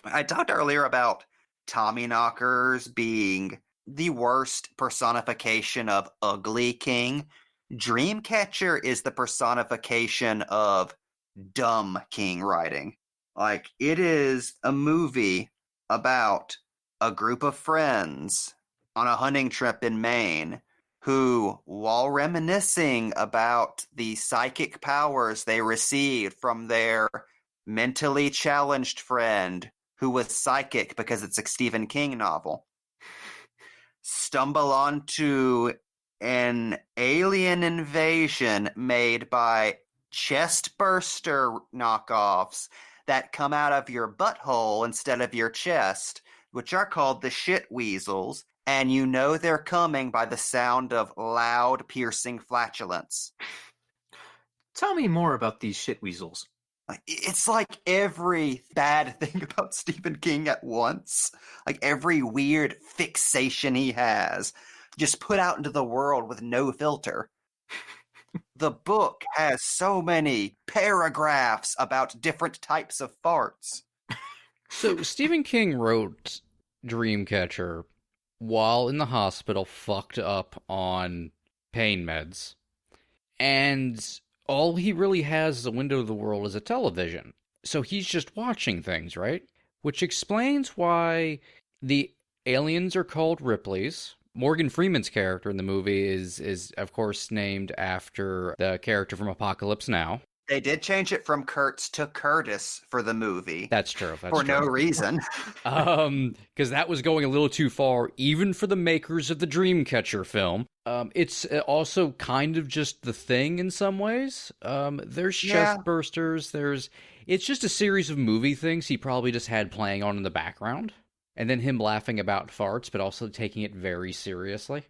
Speaker 7: I talked earlier about Tommyknockers being the worst personification of ugly king. Dreamcatcher is the personification of dumb king writing. Like, it is a movie about a group of friends on a hunting trip in Maine who, while reminiscing about the psychic powers they received from their mentally challenged friend who was psychic because it's a Stephen King novel, stumble onto an alien invasion made by chest burster knockoffs that come out of your butthole instead of your chest, which are called the shit weasels, and you know they're coming by the sound of loud, piercing flatulence.
Speaker 5: Tell me more about these shit weasels.
Speaker 7: It's like every bad thing about Stephen King at once. Like every weird fixation he has, just put out into the world with no filter. The book has so many paragraphs about different types of farts.
Speaker 6: So Stephen King wrote Dreamcatcher while in the hospital, fucked up on pain meds. And all he really has as a window to the world is a television. So he's just watching things, right? Which explains why the aliens are called Ripley's. Morgan Freeman's character in the movie is of course named after the character from Apocalypse Now.
Speaker 7: They did change it from Kurtz to Curtis for the movie.
Speaker 6: That's true.
Speaker 7: No reason.
Speaker 6: Because that was going a little too far, even for the makers of the Dreamcatcher film. It's also kind of just the thing in some ways. There's chest bursters. It's just a series of movie things he probably just had playing on in the background. And then him laughing about farts, but also taking it very seriously.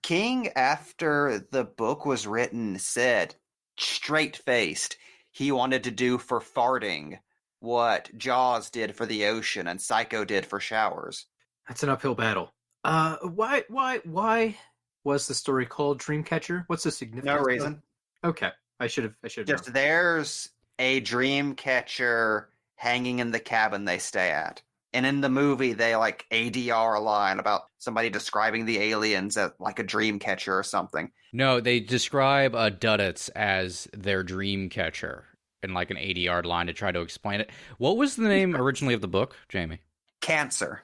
Speaker 7: King, after the book was written, said, straight-faced, he wanted to do for farting what Jaws did for the ocean and Psycho did for showers.
Speaker 5: That's an uphill battle. Why was the story called Dreamcatcher? What's the significance?
Speaker 7: No reason.
Speaker 5: Okay, I should have.
Speaker 7: Just
Speaker 5: known.
Speaker 7: There's a Dreamcatcher hanging in the cabin they stay at. And in the movie, they ADR a line about somebody describing the aliens as like a dream catcher or something.
Speaker 6: No, they describe Duddits as their dream catcher in like an 80-yard line to try to explain it. What was the name originally of the book, Jamie?
Speaker 7: Cancer.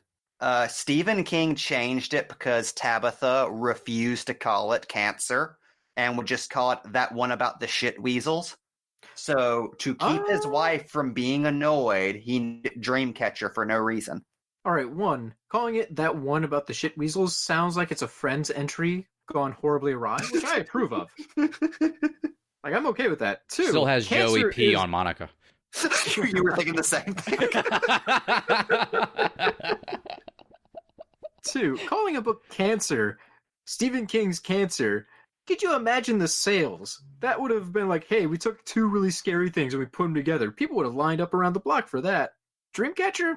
Speaker 7: Stephen King changed it because Tabitha refused to call it Cancer and would just call it that one about the shit weasels. So, to keep his wife from being annoyed, he named Dreamcatcher for no reason.
Speaker 5: All right, one, calling it that one about the shit weasels sounds like it's a Friends entry gone horribly awry, which I approve of. I'm okay with that. Two,
Speaker 6: still has Joey P on Monica.
Speaker 7: You were thinking the same thing.
Speaker 5: Two, calling a book Cancer, Stephen King's Cancer. Could you imagine the sales? That would have been like, hey, we took two really scary things and we put them together. People would have lined up around the block for that. Dreamcatcher?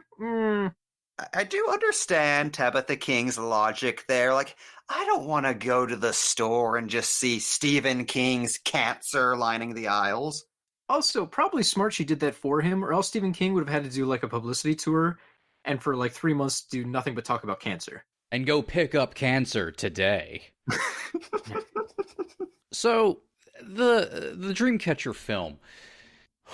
Speaker 7: I do understand Tabitha King's logic there. I don't want to go to the store and just see Stephen King's Cancer lining the aisles.
Speaker 5: Also, probably smart she did that for him, or else Stephen King would have had to do like a publicity tour and for like 3 months do nothing but talk about cancer.
Speaker 6: And go pick up cancer today. So, the Dreamcatcher film.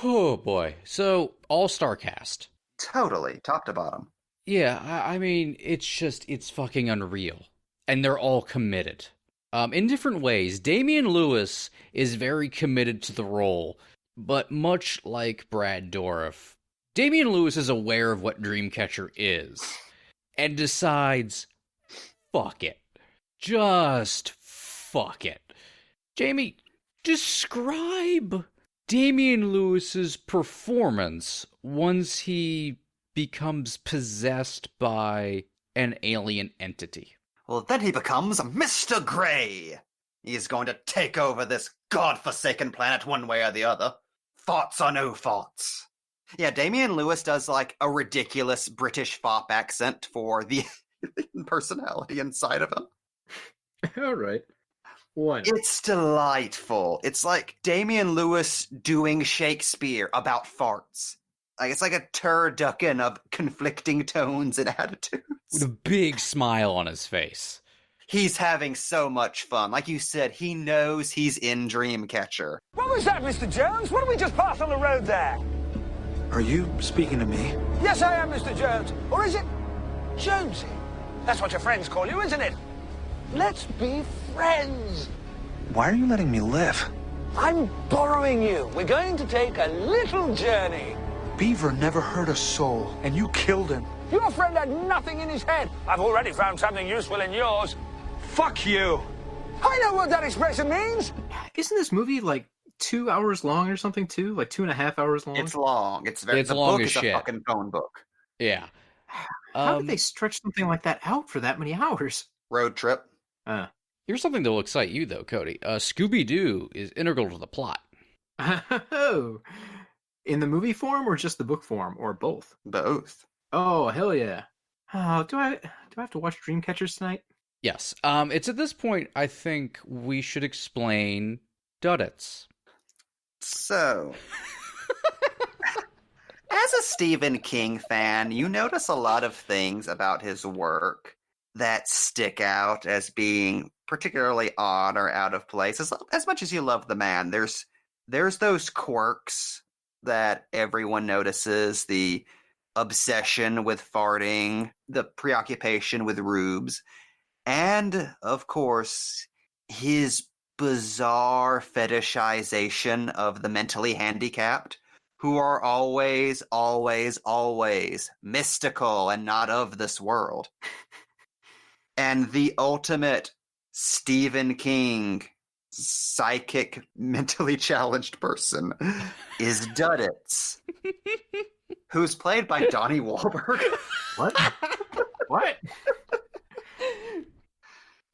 Speaker 6: Oh boy. So, all-star cast.
Speaker 7: Totally, top to bottom.
Speaker 6: Yeah, I mean, it's fucking unreal. And they're all committed. In different ways. Damian Lewis is very committed to the role, but much like Brad Dourif, Damian Lewis is aware of what Dreamcatcher is, and decides, fuck it. Just fuck it. Jamie, describe Damian Lewis's performance once he becomes possessed by an alien entity.
Speaker 7: Well, then he becomes Mr. Grey. He's going to take over this godforsaken planet one way or the other. Thoughts or no thoughts. Yeah, Damian Lewis does like a ridiculous British fop accent for the personality inside of him.
Speaker 5: All right. One.
Speaker 7: It's delightful. It's like Damian Lewis doing Shakespeare about farts. Like it's like a turducken of conflicting tones and attitudes.
Speaker 6: With a big smile on his face.
Speaker 7: He's having so much fun. Like you said, he knows he's in Dreamcatcher.
Speaker 3: What was that, Mr. Jones? What did we just pass on the road there?
Speaker 10: Are you speaking to me?
Speaker 3: Yes, I am, Mr. Jones. Or is it Jonesy? That's what your friends call you, isn't it? Let's be friends.
Speaker 10: Why are you letting me live?
Speaker 3: I'm borrowing you. We're going to take a little journey.
Speaker 10: Beaver never hurt a soul, and you killed him.
Speaker 3: Your friend had nothing in his head. I've already found something useful in yours.
Speaker 10: Fuck you!
Speaker 3: I know what that expression means.
Speaker 5: Isn't this movie like 2 hours long or something too? Like 2.5 hours long?
Speaker 7: It's long. It's very.
Speaker 6: It's
Speaker 7: the
Speaker 6: long
Speaker 7: book
Speaker 6: as
Speaker 7: is
Speaker 6: shit.
Speaker 7: a fucking phone book.
Speaker 6: Yeah.
Speaker 5: How did they stretch something like that out for that many hours?
Speaker 7: Road trip.
Speaker 6: Here's something that will excite you, though, Cody. Scooby-Doo is integral to the plot.
Speaker 5: Oh, in the movie form or just the book form, or both?
Speaker 7: Both.
Speaker 5: Oh, hell yeah! Oh, do I have to watch Dreamcatchers tonight?
Speaker 6: Yes. It's at this point I think we should explain Duddits.
Speaker 7: So, as a Stephen King fan, you notice a lot of things about his work that stick out as being particularly odd or out of place. As much as you love the man, there's those quirks that everyone notices, the obsession with farting, the preoccupation with rubes, and, of course, his bizarre fetishization of the mentally handicapped, who are always, always, always mystical and not of this world. And the ultimate Stephen King psychic mentally challenged person is Duddits, who's played by Donnie Wahlberg.
Speaker 5: What? What?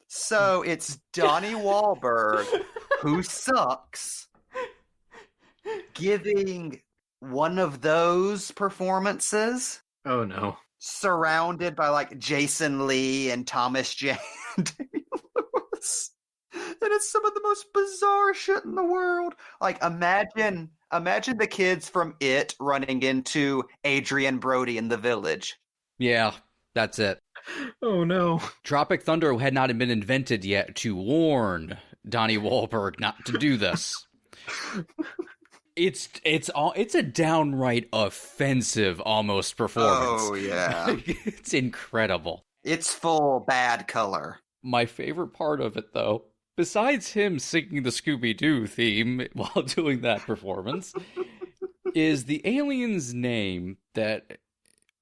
Speaker 7: So it's Donnie Wahlberg, who sucks, giving one of those performances.
Speaker 5: Oh no.
Speaker 7: Surrounded by like Jason Lee and Thomas Jane and Damian Lewis. And it's some of the most bizarre shit in the world. Like imagine the kids from It running into Adrian Brody in The Village.
Speaker 6: Yeah, that's it.
Speaker 5: Oh no. Tropic
Speaker 6: Thunder had not been invented yet to warn Donnie Wahlberg not to do this. It's a downright offensive almost performance.
Speaker 7: Oh yeah.
Speaker 6: It's incredible.
Speaker 7: It's full bad color.
Speaker 6: My favorite part of it though, besides him singing the Scooby-Doo theme while doing that performance, is the alien's name that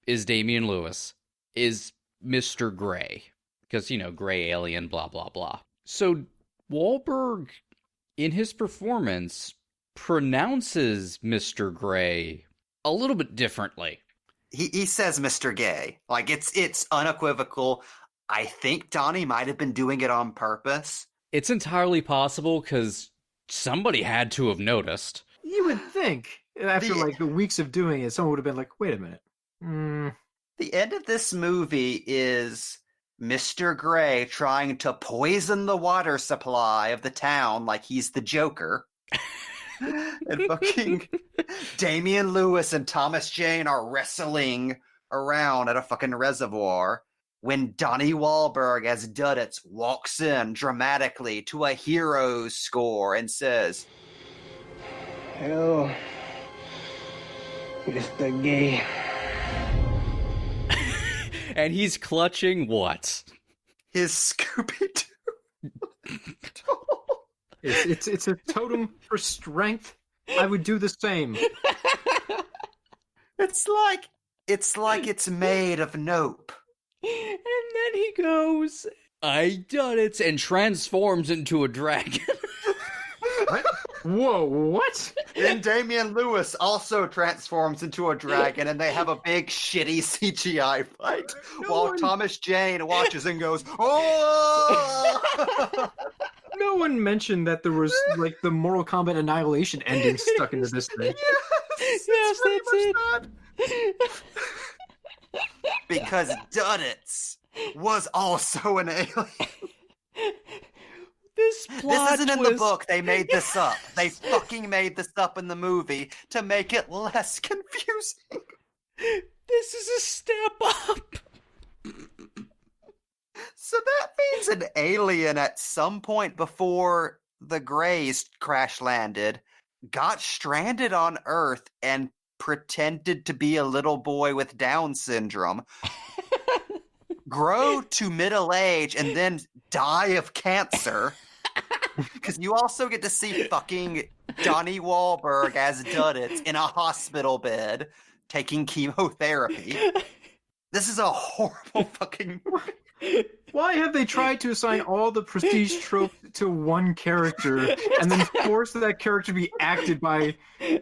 Speaker 6: is Damian Lewis is Mr. Grey. Because, gray alien, blah, blah, blah. So Wahlberg, in his performance, pronounces Mr. Grey a little bit differently.
Speaker 7: He says Mr. Gay. Like, it's unequivocal. I think Donnie might have been doing it on purpose.
Speaker 6: It's entirely possible, because somebody had to have noticed.
Speaker 5: You would think, after the weeks of doing it, someone would have been like, wait a minute.
Speaker 7: The end of this movie is Mr. Grey trying to poison the water supply of the town like he's the Joker. And fucking Damian Lewis and Thomas Jane are wrestling around at a fucking reservoir when Donnie Wahlberg as Duddits walks in dramatically to a Heroes score and says,
Speaker 11: Hello, Mr. Gay.
Speaker 6: And he's clutching what?
Speaker 7: His Scooby-Doo.
Speaker 5: It's a totem for strength. I would do the same.
Speaker 7: It's like it's made of nope.
Speaker 6: And then he goes, I done it, and transforms into a dragon.
Speaker 5: What? Whoa, what?
Speaker 7: Then Damian Lewis also transforms into a dragon, and they have a big shitty CGI fight while Thomas Jane watches and goes, oh!
Speaker 5: No one mentioned that there was, like, the Mortal Kombat Annihilation ending stuck into this thing.
Speaker 6: Yes, that's it.
Speaker 7: Because Duddits was also an alien.
Speaker 6: This
Speaker 7: isn't in
Speaker 6: twist.
Speaker 7: the book. They made this up. They fucking made this up in the movie to make it less confusing.
Speaker 6: This is a step up.
Speaker 7: So that means an alien at some point before the Greys crash landed got stranded on Earth and pretended to be a little boy with Down syndrome, grow to middle age, and then die of cancer. Because you also get to see fucking Donnie Wahlberg as Duddits in a hospital bed taking chemotherapy. This is a horrible fucking movie.
Speaker 5: Why have they tried to assign all the prestige tropes to one character and then force that character to be acted by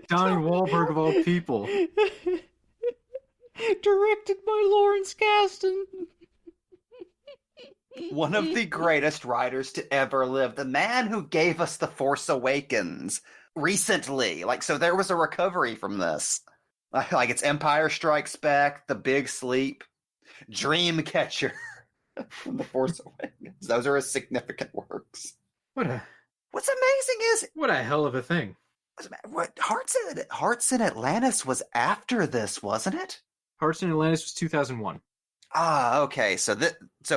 Speaker 5: Donnie Wahlberg of all people?
Speaker 6: Directed by Lawrence Kasdan.
Speaker 7: One of the greatest writers to ever live. The man who gave us The Force Awakens recently. So there was a recovery from this. Like, it's Empire Strikes Back, The Big Sleep, Dreamcatcher, The Force Awakens. Those are his significant works.
Speaker 5: What's
Speaker 7: amazing is...
Speaker 5: What a hell of a thing.
Speaker 7: Hearts in Atlantis was after this, wasn't it?
Speaker 5: Hearts in Atlantis was 2001.
Speaker 7: Ah, okay. So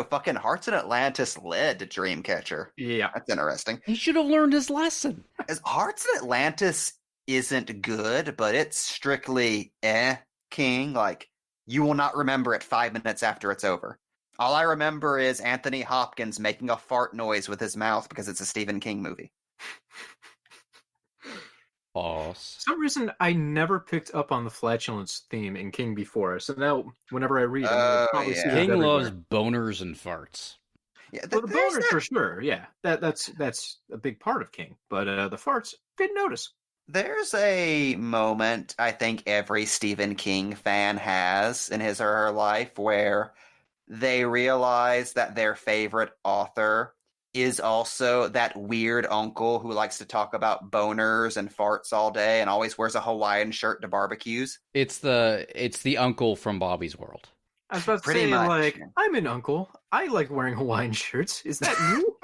Speaker 7: fucking Hearts in Atlantis led to Dreamcatcher.
Speaker 5: Yeah.
Speaker 7: That's interesting.
Speaker 6: He should have learned his lesson.
Speaker 7: As Hearts in Atlantis isn't good, but it's strictly King. Like, you will not remember it 5 minutes after it's over. All I remember is Anthony Hopkins making a fart noise with his mouth because it's a Stephen King movie.
Speaker 5: For some reason, I never picked up on the flatulence theme in King before, so now whenever I read, I'm probably see it
Speaker 6: King
Speaker 5: everywhere.
Speaker 6: loves boners and farts.
Speaker 7: Yeah,
Speaker 5: well, the boners for sure, yeah, that's a big part of King, but the farts, didn't notice.
Speaker 7: There's a moment I think every Stephen King fan has in his or her life where they realize that their favorite author is also that weird uncle who likes to talk about boners and farts all day and always wears a Hawaiian shirt to barbecues.
Speaker 6: It's the uncle from Bobby's World.
Speaker 5: I was about to
Speaker 7: Pretty
Speaker 5: say,
Speaker 7: much.
Speaker 5: like, I'm an uncle. I like wearing Hawaiian shirts. Is that you?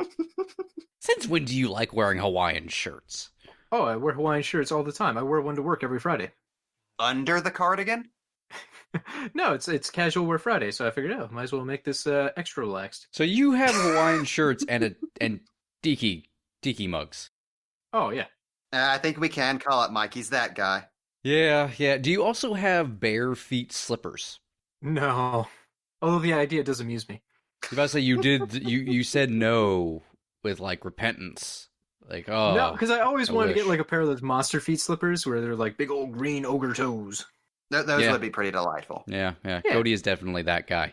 Speaker 6: Since when do you like wearing Hawaiian shirts?
Speaker 5: Oh, I wear Hawaiian shirts all the time. I wear one to work every Friday.
Speaker 7: Under the cardigan?
Speaker 5: No, it's casual wear Friday, so I figured, might as well make this extra relaxed.
Speaker 6: So you have Hawaiian shirts and tiki mugs.
Speaker 5: Oh, yeah.
Speaker 7: I think we can call it Mike. He's that guy.
Speaker 6: Yeah. Do you also have bare feet slippers?
Speaker 5: No. Although the idea does amuse me.
Speaker 6: I was about to say you said no with like repentance. Like, oh.
Speaker 5: No, because I always wanted to
Speaker 6: wish.
Speaker 5: get like a pair of those monster feet slippers where they're like big old green ogre toes.
Speaker 7: Those would be pretty delightful.
Speaker 6: Yeah. Cody is definitely that guy.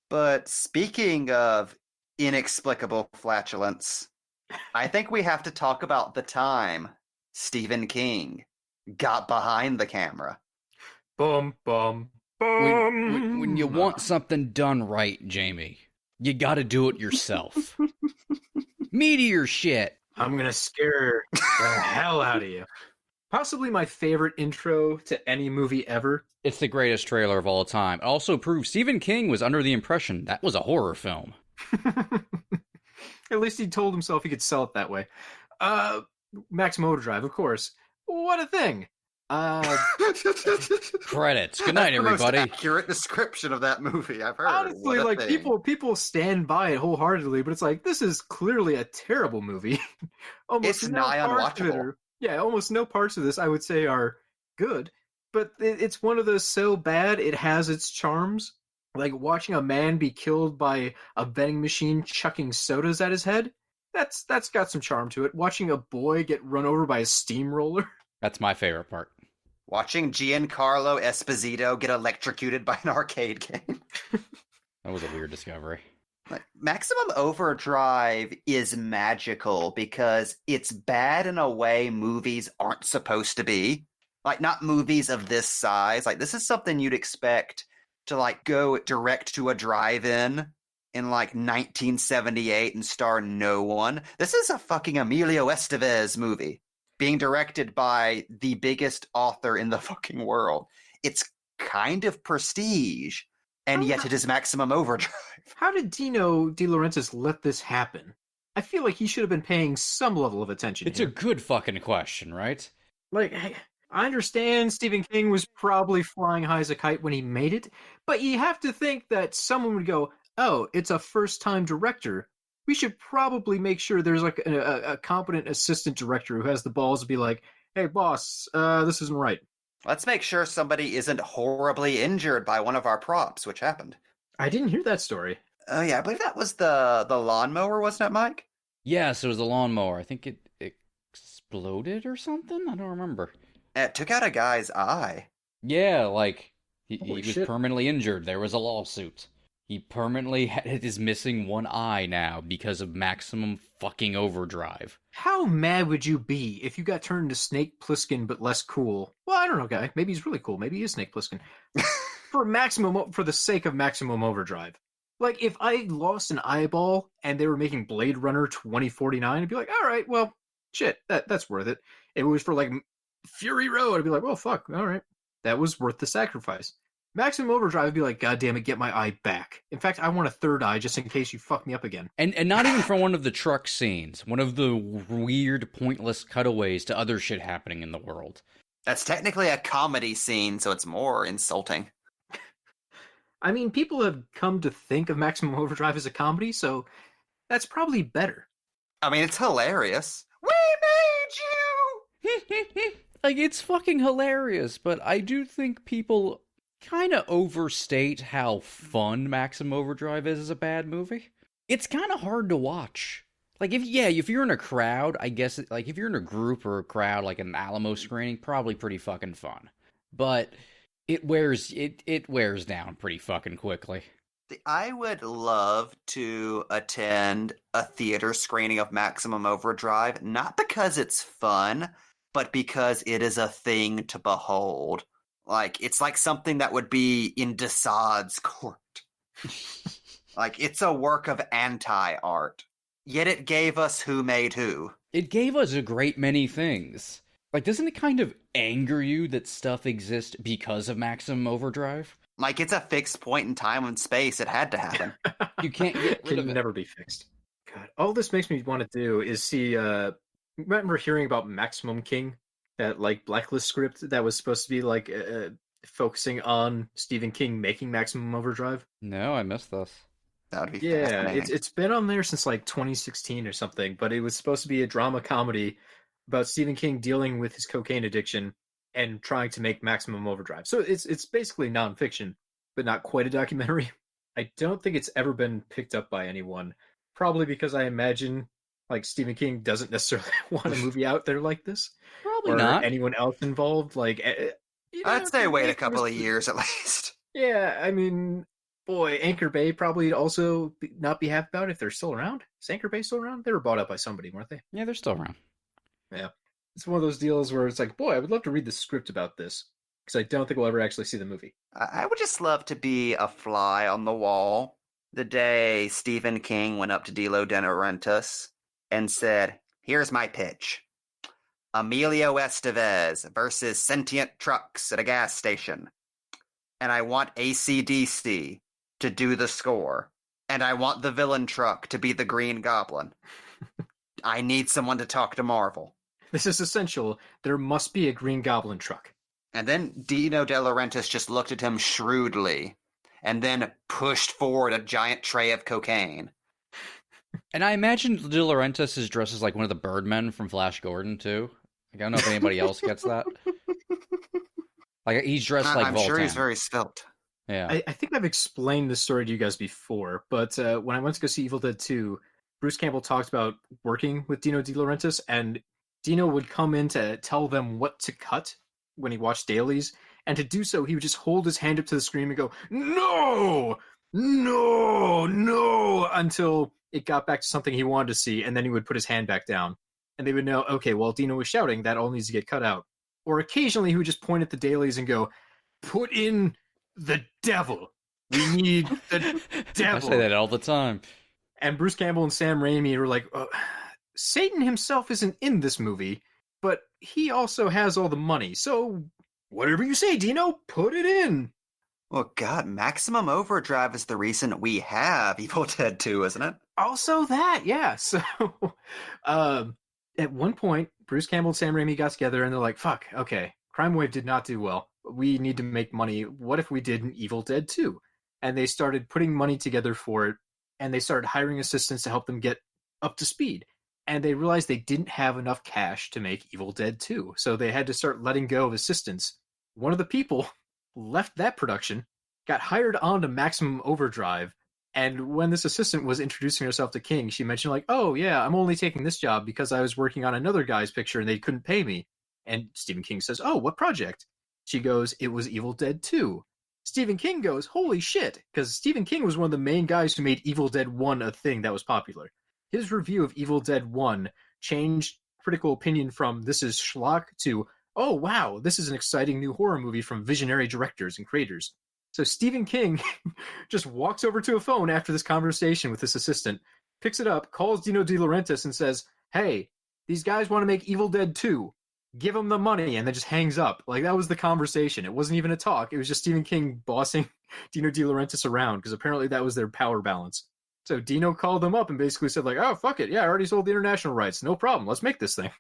Speaker 7: But speaking of inexplicable flatulence, I think we have to talk about the time Stephen King got behind the camera.
Speaker 5: Bum, bum, bum.
Speaker 6: When you want something done right, Jamie, you gotta do it yourself. Meteor shit.
Speaker 5: I'm gonna scare the hell out of you. Possibly my favorite intro to any movie ever.
Speaker 6: It's the greatest trailer of all time. It also proves Stephen King was under the impression that was a horror film.
Speaker 5: At least he told himself he could sell it that way. Maximum Overdrive, of course. What a thing.
Speaker 6: Credits. Good night,
Speaker 7: That's
Speaker 6: everybody.
Speaker 7: the most accurate description of that movie I've heard.
Speaker 5: Honestly,
Speaker 7: What a
Speaker 5: like
Speaker 7: thing.
Speaker 5: people stand by it wholeheartedly, but it's like this is clearly a terrible movie.
Speaker 7: It's nigh
Speaker 5: parts of it
Speaker 7: unwatchable.
Speaker 5: almost no parts of this I would say are good, but it's one of those so bad it has its charms. Like watching a man be killed by a vending machine chucking sodas at his head. That's got some charm to it. Watching a boy get run over by a steamroller.
Speaker 6: That's my favorite part.
Speaker 7: Watching Giancarlo Esposito get electrocuted by an arcade game.
Speaker 6: That was a weird discovery.
Speaker 7: Like, Maximum Overdrive is magical because it's bad in a way movies aren't supposed to be. Like, not movies of this size. Like, this is something you'd expect to, like, go direct to a drive-in in, like, 1978 and star no one. This is a fucking Emilio Estevez movie being directed by the biggest author in the fucking world. It's kind of prestige, and yet it is Maximum Overdrive.
Speaker 5: How did Dino De Laurentiis let this happen? I feel like he should have been paying some level of attention.
Speaker 6: It's a good fucking question, right?
Speaker 5: Like, I understand Stephen King was probably flying high as a kite when he made it, but you have to think that someone would go, oh, it's a first-time director. We should probably make sure there's like a competent assistant director who has the balls to be like, hey, boss, this isn't right.
Speaker 7: Let's make sure somebody isn't horribly injured by one of our props, which happened.
Speaker 5: I didn't hear that story.
Speaker 7: Oh, yeah, I believe that was the lawnmower, wasn't it, Mike?
Speaker 6: Yes, it was a lawnmower. I think it exploded or something? I don't remember.
Speaker 7: It took out a guy's eye.
Speaker 6: Yeah, like, he was
Speaker 5: shit.
Speaker 6: permanently injured. There was a lawsuit. He permanently is missing one eye now because of Maximum fucking Overdrive.
Speaker 5: How mad would you be if you got turned into Snake Plissken but less cool? Well, I don't know, guy. Maybe he's really cool. Maybe he is Snake Plissken. For the sake of Maximum Overdrive. Like, if I lost an eyeball and they were making Blade Runner 2049, I'd be like, all right, well, shit, that's worth it. If it was for, like, Fury Road, I'd be like, well, fuck, all right. That was worth the sacrifice. Maximum Overdrive would be like, God damn it, get my eye back. In fact, I want a third eye just in case you fuck me up again.
Speaker 6: And not even from one of the truck scenes. One of the weird, pointless cutaways to other shit happening in the world.
Speaker 7: That's technically a comedy scene, so it's more insulting.
Speaker 5: I mean, people have come to think of Maximum Overdrive as a comedy, so that's probably better.
Speaker 7: I mean, it's hilarious. We made you!
Speaker 6: Like, it's fucking hilarious, but I do think people kind of overstate how fun Maximum Overdrive is as a bad movie. It's kind of hard to watch. Like, if you're in a crowd, I guess, like, if you're in a group or a crowd, like an Alamo screening, probably pretty fucking fun. But it wears down pretty fucking quickly.
Speaker 7: I would love to attend a theater screening of Maximum Overdrive, not because it's fun, but because it is a thing to behold. Like, it's like something that would be in Desaad's court. Like, it's a work of anti-art. Yet it gave us Who Made Who.
Speaker 6: It gave us a great many things. Like, doesn't it kind of anger you that stuff exists because of Maximum Overdrive?
Speaker 7: Like, it's a fixed point in time and space. It had to happen.
Speaker 6: You can't get rid of
Speaker 5: Can
Speaker 6: it.
Speaker 5: never be fixed. God, all this makes me want to do is see, remember hearing about Maximum King? That, like, Blacklist script that was supposed to be, like, focusing on Stephen King making Maximum Overdrive?
Speaker 6: No, I missed this.
Speaker 7: That would be
Speaker 5: Yeah,
Speaker 7: fascinating.
Speaker 5: it's been on there since, like, 2016 or something, but it was supposed to be a drama comedy about Stephen King dealing with his cocaine addiction and trying to make Maximum Overdrive. So it's basically nonfiction, but not quite a documentary. I don't think it's ever been picked up by anyone, probably because I imagine, like, Stephen King doesn't necessarily want a movie out there like this.
Speaker 6: Probably
Speaker 5: Or
Speaker 6: not.
Speaker 5: anyone else involved. Like,
Speaker 7: I'd say wait a couple of years at least.
Speaker 5: Yeah, I mean, boy, Anchor Bay probably also not be happy about it if they're still around. Is Anchor Bay still around? They were bought out by somebody, weren't they?
Speaker 6: Yeah, they're still around.
Speaker 5: Yeah. It's one of those deals where it's like, boy, I would love to read the script about this, because I don't think we'll ever actually see the movie.
Speaker 7: I would just love to be a fly on the wall the day Stephen King went up to De Laurentiis and said, here's my pitch. Emilio Estevez versus sentient trucks at a gas station. And I want AC/DC to do the score. And I want the villain truck to be the Green Goblin. I need someone to talk to Marvel.
Speaker 5: This is essential. There must be a Green Goblin truck.
Speaker 7: And then Dino De Laurentiis just looked at him shrewdly and then pushed forward a giant tray of cocaine.
Speaker 6: And I imagine De Laurentiis is dressed as like one of the Birdmen from Flash Gordon, too. Like, I don't know if anybody else gets that. Like, he's dressed like
Speaker 7: I'm
Speaker 6: Voltan.
Speaker 7: sure he's very svelte.
Speaker 6: Yeah.
Speaker 5: I think I've explained this story to you guys before, but when I went to go see Evil Dead 2, Bruce Campbell talked about working with Dino De Laurentiis, and Dino would come in to tell them what to cut when he watched dailies, and to do so, he would just hold his hand up to the screen and go, "No! No! No!" until it got back to something he wanted to see, and then he would put his hand back down. And they would know, okay, well, Dino was shouting, that all needs to get cut out. Or occasionally he would just point at the dailies and go, "Put in the devil. We need the devil."
Speaker 6: I say that all the time.
Speaker 5: And Bruce Campbell and Sam Raimi were like, Satan himself isn't in this movie, but he also has all the money. So whatever you say, Dino, put it in.
Speaker 7: Well, God, Maximum Overdrive is the reason we have Evil Dead 2, isn't it?
Speaker 5: Also that, yeah. So at one point, Bruce Campbell and Sam Raimi got together and they're like, fuck, okay, Crime Wave did not do well. We need to make money. What if we did an Evil Dead 2? And they started putting money together for it, and they started hiring assistants to help them get up to speed. And they realized they didn't have enough cash to make Evil Dead 2, so they had to start letting go of assistants. One of the people left that production, got hired on to Maximum Overdrive, and when this assistant was introducing herself to King, she mentioned like, "Oh yeah, I'm only taking this job because I was working on another guy's picture and they couldn't pay me." And Stephen King says, "Oh, what project?" She goes, "It was Evil Dead 2. Stephen King goes, "Holy shit," because Stephen King was one of the main guys who made Evil Dead 1 a thing that was popular. His review of Evil Dead 1 changed critical opinion from "this is schlock" to "oh wow, this is an exciting new horror movie from visionary directors and creators." So Stephen King just walks over to a phone after this conversation with this assistant, picks it up, calls Dino De Laurentiis and says, "Hey, these guys want to make Evil Dead 2. Give them the money," and then just hangs up. Like, that was the conversation. It wasn't even a talk. It was just Stephen King bossing Dino De Laurentiis around, because apparently that was their power balance. So Dino called them up and basically said like, "Oh, fuck it. Yeah, I already sold the international rights. No problem. Let's make this thing."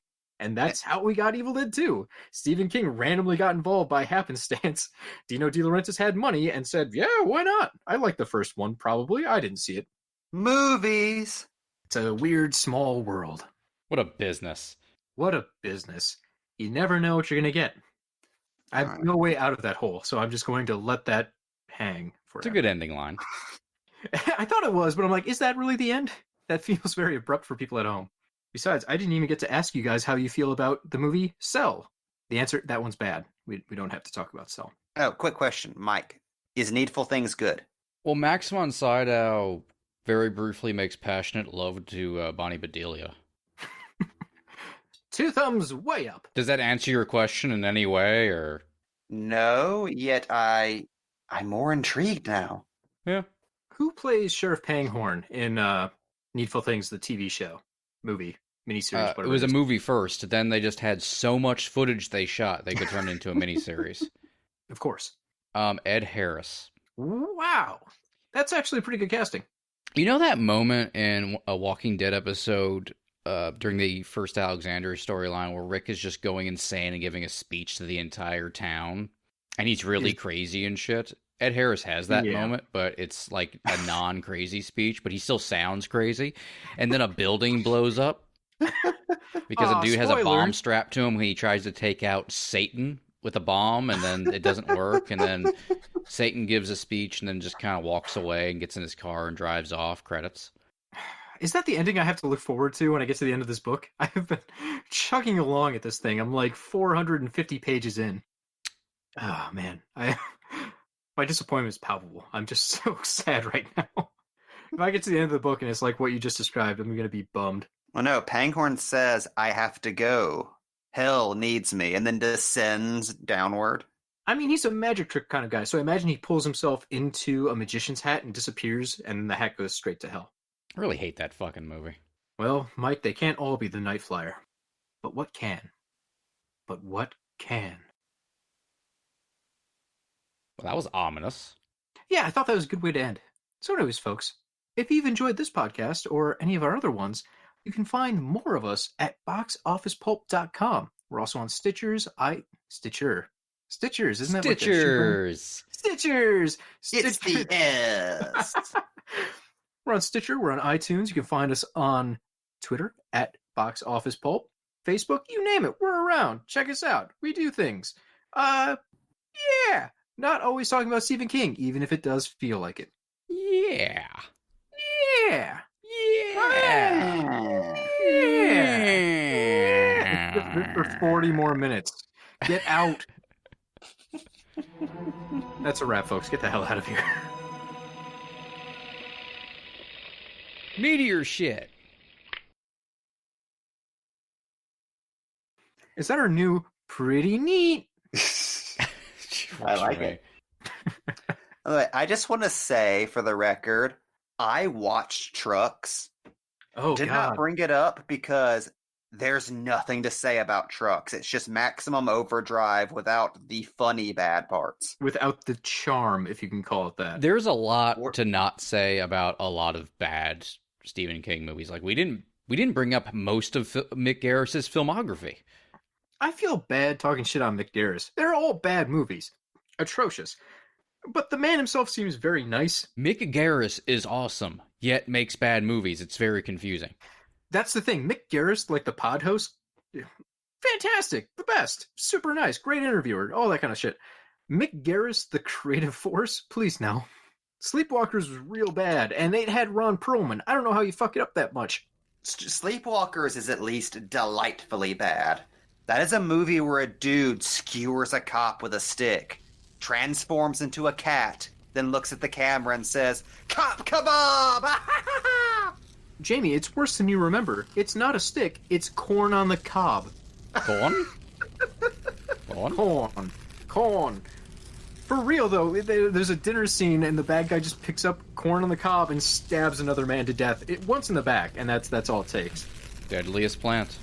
Speaker 5: And that's how we got Evil Dead 2. Stephen King randomly got involved by happenstance. Dino De Laurentiis had money and said, "Yeah, why not? I like the first one, probably. I didn't see it."
Speaker 7: Movies!
Speaker 5: It's a weird, small world.
Speaker 6: What a business.
Speaker 5: What a business. You never know what you're going to get. I have no way out of that hole, so I'm just going to let that hang forever.
Speaker 6: It's a good ending line.
Speaker 5: I thought it was, but I'm like, is that really the end? That feels very abrupt for people at home. Besides, I didn't even get to ask you guys how you feel about the movie Cell. The answer, that one's bad. We don't have to talk about Cell.
Speaker 7: Oh, quick question, Mike. Is Needful Things good?
Speaker 6: Well, Max von Sydow very briefly makes passionate love to Bonnie Bedelia.
Speaker 5: 2 thumbs way up.
Speaker 6: Does that answer your question in any way, or?
Speaker 7: No, yet I'm more intrigued now.
Speaker 6: Yeah.
Speaker 5: Who plays Sheriff Panghorn in Needful Things, the TV show, movie, miniseries?
Speaker 6: It was a movie first. Then they just had so much footage they shot they could turn it into a miniseries.
Speaker 5: Of course.
Speaker 6: Ed Harris.
Speaker 5: Wow, that's actually pretty good casting.
Speaker 6: You know that moment in a Walking Dead episode during the first Alexander storyline where Rick is just going insane and giving a speech to the entire town, and he's really crazy and shit? Ed Harris has that moment, but it's like a non-crazy speech, but he still sounds crazy. And then a building blows up because a dude has a bomb strapped to him when he tries to take out Satan with a bomb, and then it doesn't work, and then Satan gives a speech and then just kind of walks away and gets in his car and drives off. Credits.
Speaker 5: Is that the ending I have to look forward to when I get to the end of this book? I have been chugging along at this thing. I'm like 450 pages in. Oh, man. My disappointment is palpable. I'm just so sad right now. If I get to the end of the book and it's like what you just described, I'm going to be bummed.
Speaker 7: Well, no, Panghorn says, "I have to go. Hell needs me," and then descends downward.
Speaker 5: I mean, he's a magic trick kind of guy, so I imagine he pulls himself into a magician's hat and disappears, and then the hat goes straight to hell.
Speaker 6: I really hate that fucking movie.
Speaker 5: Well, Mike, they can't all be the Night Flyer. But what can? But what can?
Speaker 6: Well, that was ominous.
Speaker 5: Yeah, I thought that was a good way to end. So anyways, folks, if you've enjoyed this podcast or any of our other ones, You can find more of us at boxofficepulp.com. We're also on Stitchers. Stitchers, isn't that what
Speaker 6: Stitchers?
Speaker 5: Stitchers!
Speaker 7: It's the S.
Speaker 5: We're on Stitcher. We're on iTunes. You can find us on Twitter at Box Office Pulp. Facebook, you name it. We're around. Check us out. We do things. Yeah. Not always talking about Stephen King, even if it does feel like it.
Speaker 6: Yeah.
Speaker 5: Yeah. For 40 more minutes. Get out. That's a wrap, folks. Get the hell out of here.
Speaker 6: Meteor shit.
Speaker 5: Is that our new pretty neat?
Speaker 7: I like it. I just want to say, for the record, I watched Trucks.
Speaker 5: Oh,
Speaker 7: Did
Speaker 5: God.
Speaker 7: not bring it up because there's nothing to say about Trucks. It's just Maximum Overdrive without the funny bad parts.
Speaker 5: Without the charm, if you can call it that.
Speaker 6: There's a lot to not say about a lot of bad Stephen King movies. Like we didn't bring up most of Mick Garris's filmography.
Speaker 5: I feel bad talking shit on Mick Garris. They're all bad movies. Atrocious. But the man himself seems very nice.
Speaker 6: Mick Garris is awesome, yet makes bad movies. It's very confusing.
Speaker 5: That's the thing. Mick Garris, like the pod host, fantastic, the best, super nice, great interviewer, all that kind of shit. Mick Garris, the creative force, please no. Sleepwalkers was real bad, and it had Ron Perlman. I don't know how you fuck it up that much.
Speaker 7: Sleepwalkers is at least delightfully bad. That is a movie where a dude skewers a cop with a stick, transforms into a cat, then looks at the camera and says, "Cop kebab!"
Speaker 5: Jamie, it's worse than you remember. It's not a stick, it's corn on the cob.
Speaker 6: Corn?
Speaker 5: Corn. For real, though, there's a dinner scene and the bad guy just picks up corn on the cob and stabs another man to death. Once in the back, and that's all it takes.
Speaker 6: Deadliest plant.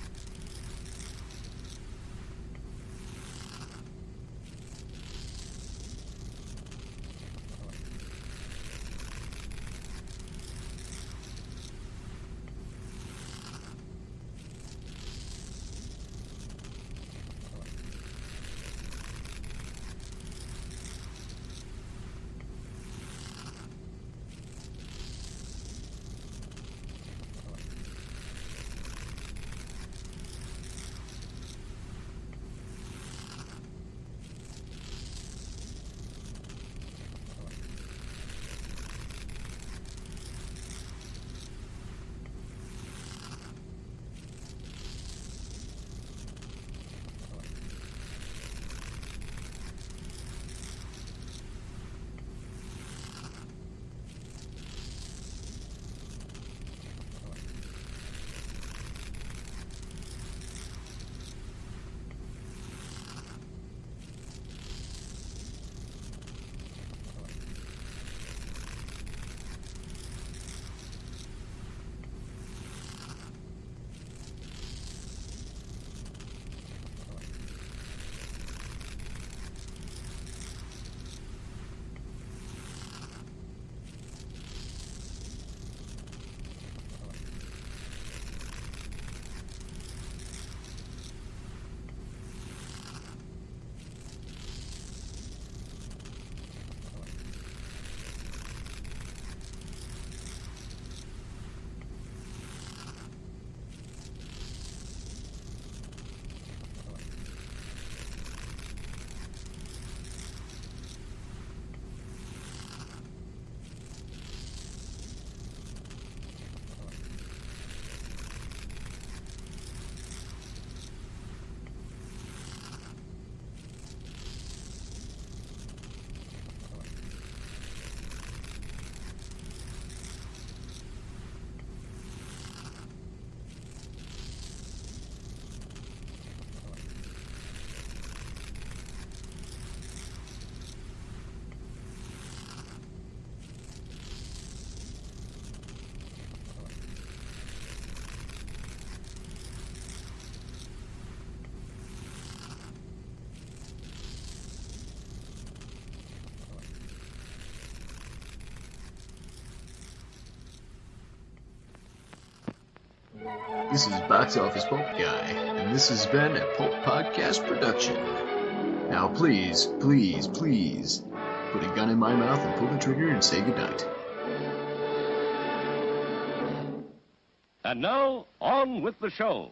Speaker 11: This is Box Office Pulp Guy, and this has been a Pulp Podcast production. Now please, please, please, put a gun in my mouth and pull the trigger and say goodnight.
Speaker 12: And now, on with the show.